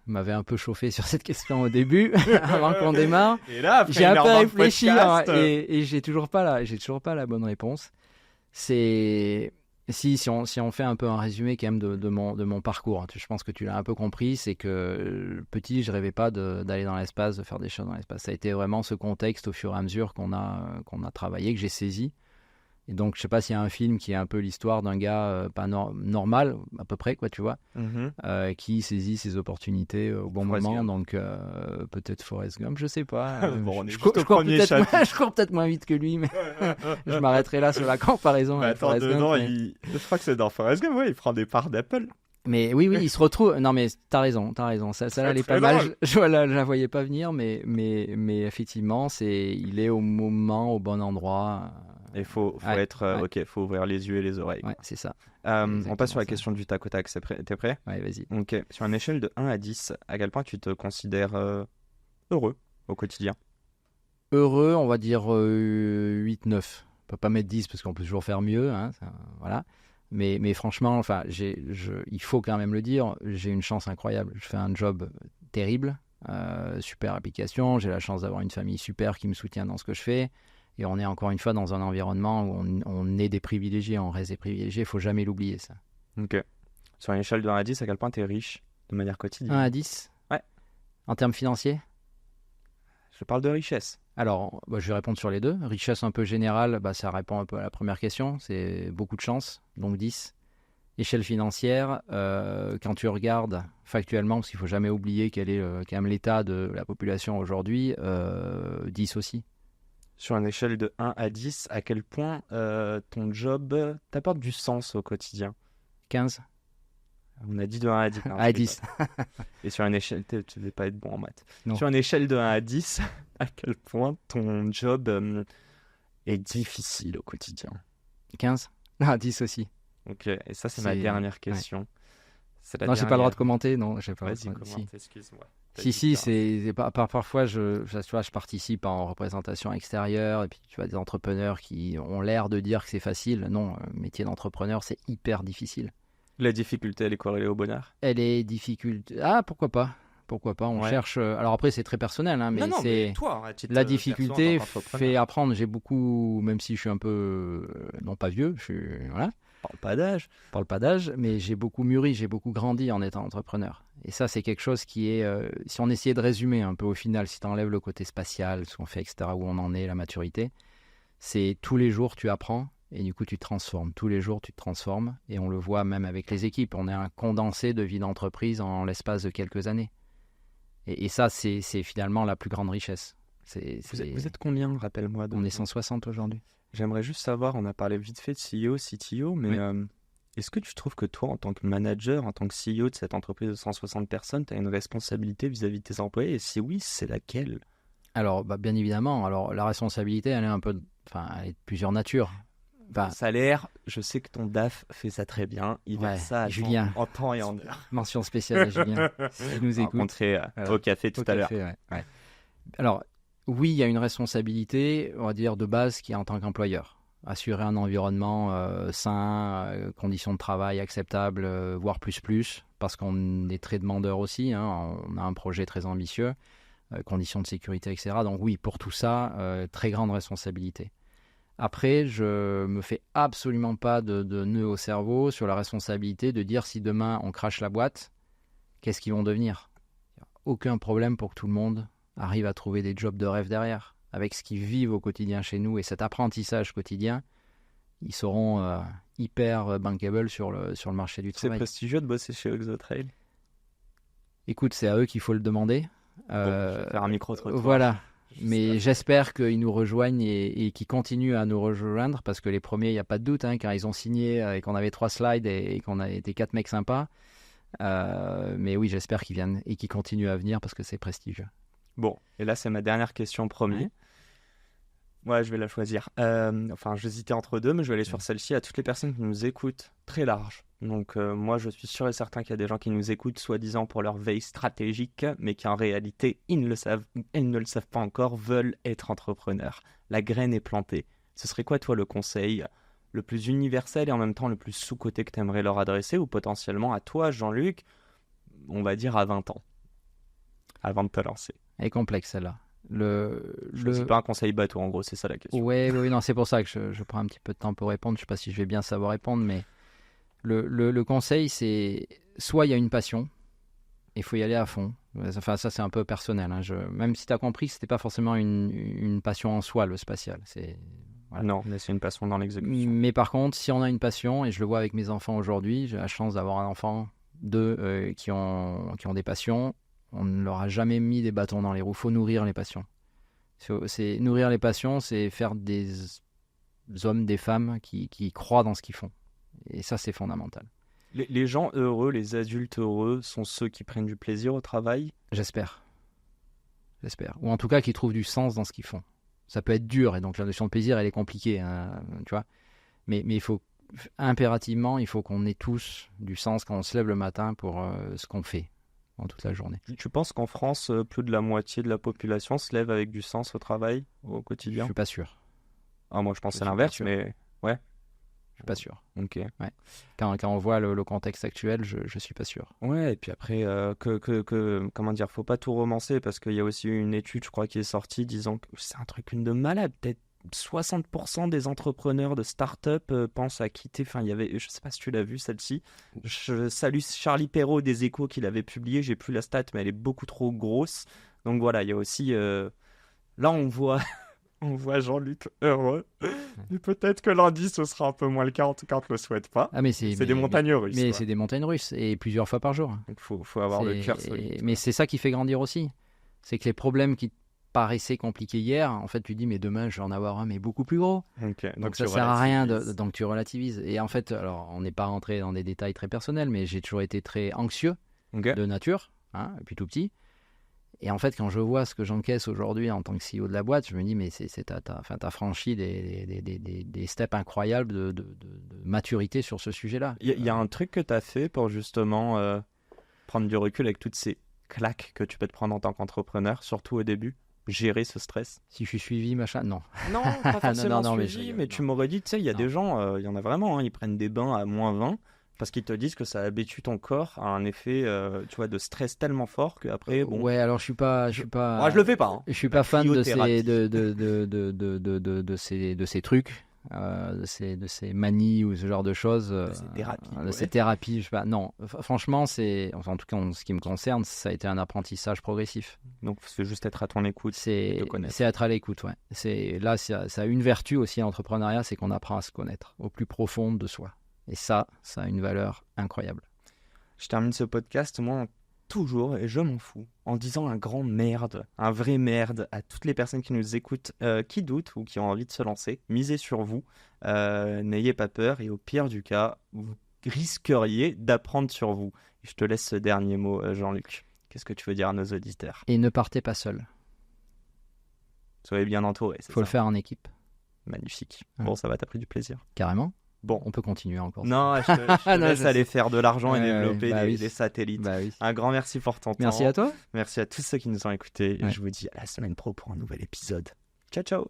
Vous m'avez un peu chauffé sur cette question au début, avant qu'on démarre. Et là, après j'ai un peu réfléchi et j'ai toujours pas la bonne réponse. Si on fait un peu un résumé quand même de mon parcours, je pense que tu l'as un peu compris, c'est que petit, je rêvais pas d'aller dans l'espace, de faire des choses dans l'espace. Ça a été vraiment ce contexte au fur et à mesure qu'on a travaillé, que j'ai saisi. Et donc, je sais pas s'il y a un film qui est un peu l'histoire d'un gars pas normal, à peu près, quoi, tu vois, qui saisit ses opportunités au bon Forrest moment. Gump. Donc, peut-être Forrest Gump, je sais pas. Bon, on est je juste au premier chapitre. je cours peut-être moins vite que lui, mais je m'arrêterai là sur la comparaison avec attends, Forrest dedans, Gump. Mais... je crois que c'est dans Forrest Gump, il prend des parts d'Apple. Mais oui, il se retrouve. Non, mais t'as raison. Ça elle est pas mal. Je la voyais pas venir, mais effectivement, il est au moment, au bon endroit. Il faut être. Ok, faut ouvrir les yeux et les oreilles. Ouais, c'est ça. On passe sur la question du tac au tac. T'es prêt? Ouais, vas-y. Ok. Sur une échelle de 1 à 10, à quel point tu te considères heureux au quotidien? Heureux, on va dire 8-9. On peut pas mettre 10 parce qu'on peut toujours faire mieux. Hein, voilà. Mais franchement, enfin, il faut quand même le dire, j'ai une chance incroyable. Je fais un job terrible, super application. J'ai la chance d'avoir une famille super qui me soutient dans ce que je fais. Et on est encore une fois dans un environnement où on est des privilégiés, on reste des privilégiés. Il ne faut jamais l'oublier, ça. Ok. Sur une échelle de 1 à 10, à quel point tu es riche de manière quotidienne? 1 à 10 Ouais. En termes financiers? Je parle de richesse. Alors, je vais répondre sur les deux. Richesse un peu générale, ça répond un peu à la première question. C'est beaucoup de chance, donc 10. Échelle financière, quand tu regardes factuellement, parce qu'il ne faut jamais oublier quel est quand même l'état de la population aujourd'hui, 10 aussi. Sur une échelle de 1 à 10, à quel point ton job t'apporte du sens au quotidien? 15. On a dit de 1 à 10. Non, à 10. Et sur une échelle, tu ne devais pas être bon en maths. Non. Sur une échelle de 1 à 10, à quel point ton job est difficile au quotidien? 15. Ah, 10 aussi. Ok, et ça, c'est ma dernière question. Ouais. C'est non, j'ai pas le droit de commenter. Non, j'ai pas le droit de commenter, excuse-moi. Si, c'est parfois je participe en représentation extérieure et puis tu vois des entrepreneurs qui ont l'air de dire que c'est facile. Non, le métier d'entrepreneur, c'est hyper difficile. La difficulté, elle est corrélée au bonheur? Elle est difficulté. Ah, pourquoi pas? On cherche. Alors après, c'est très personnel, hein, mais mais toi, la difficulté fait apprendre. J'ai beaucoup, même si je suis un peu non pas vieux, voilà. Parle pas d'âge, mais j'ai beaucoup mûri, j'ai beaucoup grandi en étant entrepreneur. Et ça, c'est quelque chose qui est, si on essayait de résumer un peu au final, si tu enlèves le côté spatial, ce qu'on fait, etc., où on en est, la maturité, c'est tous les jours tu apprends et du coup tu te transformes. Tous les jours tu te transformes et on le voit même avec les équipes. On est un condensé de vie d'entreprise en l'espace de quelques années. Et ça, c'est finalement la plus grande richesse. Vous êtes combien, rappelle-moi? On est 160 aujourd'hui. J'aimerais juste savoir, on a parlé vite fait de CEO, CTO, mais est-ce que tu trouves que toi, en tant que manager, en tant que CEO de cette entreprise de 160 personnes, tu as une responsabilité vis-à-vis de tes employés? Et si oui, c'est laquelle? Alors, bien évidemment. Alors, la responsabilité, elle est elle est de plusieurs natures. Salaire, je sais que ton DAF fait ça très bien. Il verse ça Julien. En temps et en heure. Mention spéciale à Julien, s'il nous écoute. Rencontré au café tout à l'heure. Alors, oui, il y a une responsabilité, on va dire, de base qui est en tant qu'employeur. assurer un environnement sain, conditions de travail acceptables, voire plus, parce qu'on est très demandeur aussi, hein, on a un projet très ambitieux, conditions de sécurité, etc. Donc oui, pour tout ça, très grande responsabilité. Après, je me fais absolument pas de nœud au cerveau sur la responsabilité de dire si demain on crache la boîte, qu'est-ce qu'ils vont devenir ? Aucun problème pour que tout le monde arrive à trouver des jobs de rêve derrière. Avec ce qu'ils vivent au quotidien chez nous et cet apprentissage quotidien, ils seront hyper bankable sur le marché du travail. C'est prestigieux de bosser chez Oxotrail. Écoute, c'est à eux qu'il faut le demander. Bon, je vais faire un micro-trottoir. Voilà. Mais j'espère qu'ils nous rejoignent et qu'ils continuent à nous rejoindre parce que les premiers, il n'y a pas de doute, hein, quand ils ont signé et qu'on avait 3 slides et qu'on a été 4 mecs sympas. Mais oui, j'espère qu'ils viennent et qu'ils continuent à venir parce que c'est prestigieux. Bon, et là, c'est ma dernière question, promis. Ouais, je vais la choisir. Enfin, j'hésitais entre deux, mais je vais aller sur celle-ci. À toutes les personnes qui nous écoutent, très large. Donc, moi, je suis sûr et certain qu'il y a des gens qui nous écoutent, soi-disant pour leur veille stratégique, mais qui en réalité, ils ne le savent pas encore, veulent être entrepreneurs. La graine est plantée. Ce serait quoi, toi, le conseil le plus universel et en même temps le plus sous-coté que tu aimerais leur adresser, ou potentiellement à toi, Jean-Luc, on va dire à 20 ans, avant de te lancer? Elle est complexe, celle-là. C'est pas un conseil bateau, en gros, c'est ça la question. Oui, non, c'est pour ça que je prends un petit peu de temps pour répondre. Je sais pas si je vais bien savoir répondre, mais le conseil, c'est soit il y a une passion, il faut y aller à fond. Enfin, ça, c'est un peu personnel, hein. Même si tu as compris que c'était pas forcément une passion en soi, le spatial. Voilà. Non, mais c'est une passion dans l'exécution. Mais par contre, si on a une passion, et je le vois avec mes enfants aujourd'hui, j'ai la chance d'avoir un enfant, deux qui ont des passions. On ne leur a jamais mis des bâtons dans les roues. Il faut nourrir les passions. Nourrir les passions, c'est faire des hommes, des femmes qui croient dans ce qu'ils font. Et ça, c'est fondamental. Les gens heureux, les adultes heureux, sont ceux qui prennent du plaisir au travail? J'espère. Ou en tout cas, qui trouvent du sens dans ce qu'ils font. Ça peut être dur, et donc la notion de plaisir, elle est compliquée, hein, tu vois. Mais il faut, impérativement, il faut qu'on ait tous du sens quand on se lève le matin pour ce qu'on fait en toute la journée. Tu penses qu'en France, plus de la moitié de la population se lève avec du sens au travail, au quotidien? Je suis pas sûr. Ah, moi, je pense à l'inverse, mais ouais. Je suis pas sûr. Ok. Ouais. Quand on voit le contexte actuel, je suis pas sûr. Ouais, et puis après, comment dire, faut pas tout romancer parce qu'il y a aussi une étude, je crois, qui est sortie disant que c'est un truc de malade. Peut-être 60% des entrepreneurs de start-up pensent à quitter. Enfin, il y avait, je sais pas si tu l'as vu celle-ci. Je salue Charlie Perrault des Échos qui l'avait publié. J'ai plus la stat, mais elle est beaucoup trop grosse. Donc voilà, il y a aussi. Là, on voit. On voit Jean-Luc heureux, mais peut-être que lundi ce sera un peu moins le cas, en tout cas on ne le souhaite pas. Ah, c'est des montagnes russes. Mais c'est des montagnes russes, et plusieurs fois par jour. Donc faut avoir le cœur solide. Mais c'est ça qui fait grandir aussi. C'est que les problèmes qui paraissaient compliqués hier, en fait tu dis mais demain je vais en avoir un mais beaucoup plus gros. Okay, donc ça sert à rien, donc tu relativises. Et en fait, alors on n'est pas rentré dans des détails très personnels, mais j'ai toujours été très anxieux de nature, hein, depuis tout petit. Et en fait, quand je vois ce que j'encaisse aujourd'hui en tant que CEO de la boîte, je me dis, mais t'as franchi des steps incroyables de maturité sur ce sujet-là. Il y a un truc que t'as fait pour justement prendre du recul avec toutes ces claques que tu peux te prendre en tant qu'entrepreneur, surtout au début, gérer ce stress? Si je suis suivi, machin, non. Non, pas forcément suivi, mais non. Tu m'aurais dit, tu sais, il y a des gens, il y en a vraiment, hein, ils prennent des bains à -20. Parce qu'ils te disent que ça habitue ton corps à un effet, tu vois, de stress tellement fort qu'après, bon. Ouais, alors je suis pas. Moi, je le fais pas. Hein. Je suis pas fan de ces trucs, de ces manies ou ce genre de choses. Ces thérapies, je sais pas. Non, franchement, enfin, en tout cas, en ce qui me concerne, ça a été un apprentissage progressif. Donc, c'est juste être à ton écoute. C'est être à l'écoute, ouais. Là, ça a une vertu aussi, l'entrepreneuriat, c'est qu'on apprend à se connaître au plus profond de soi. Et ça a une valeur incroyable. Je termine ce podcast, moi, toujours, et je m'en fous, en disant un grand merde, un vrai merde à toutes les personnes qui nous écoutent, qui doutent ou qui ont envie de se lancer. Misez sur vous, n'ayez pas peur, et au pire du cas, vous risqueriez d'apprendre sur vous. Et je te laisse ce dernier mot, Jean-Luc. Qu'est-ce que tu veux dire à nos auditeurs? Et ne partez pas seul. Soyez bien entourés. Il faut le faire en équipe. Magnifique. Bon, ça va, t'as pris du plaisir. Carrément. Bon, on peut continuer encore. Non, je te laisse aller faire de l'argent et développer des satellites. Oui. Un grand merci pour ton temps. Merci à toi. Merci à tous ceux qui nous ont écoutés. Et je vous dis à la semaine pro pour un nouvel épisode. Ciao, ciao.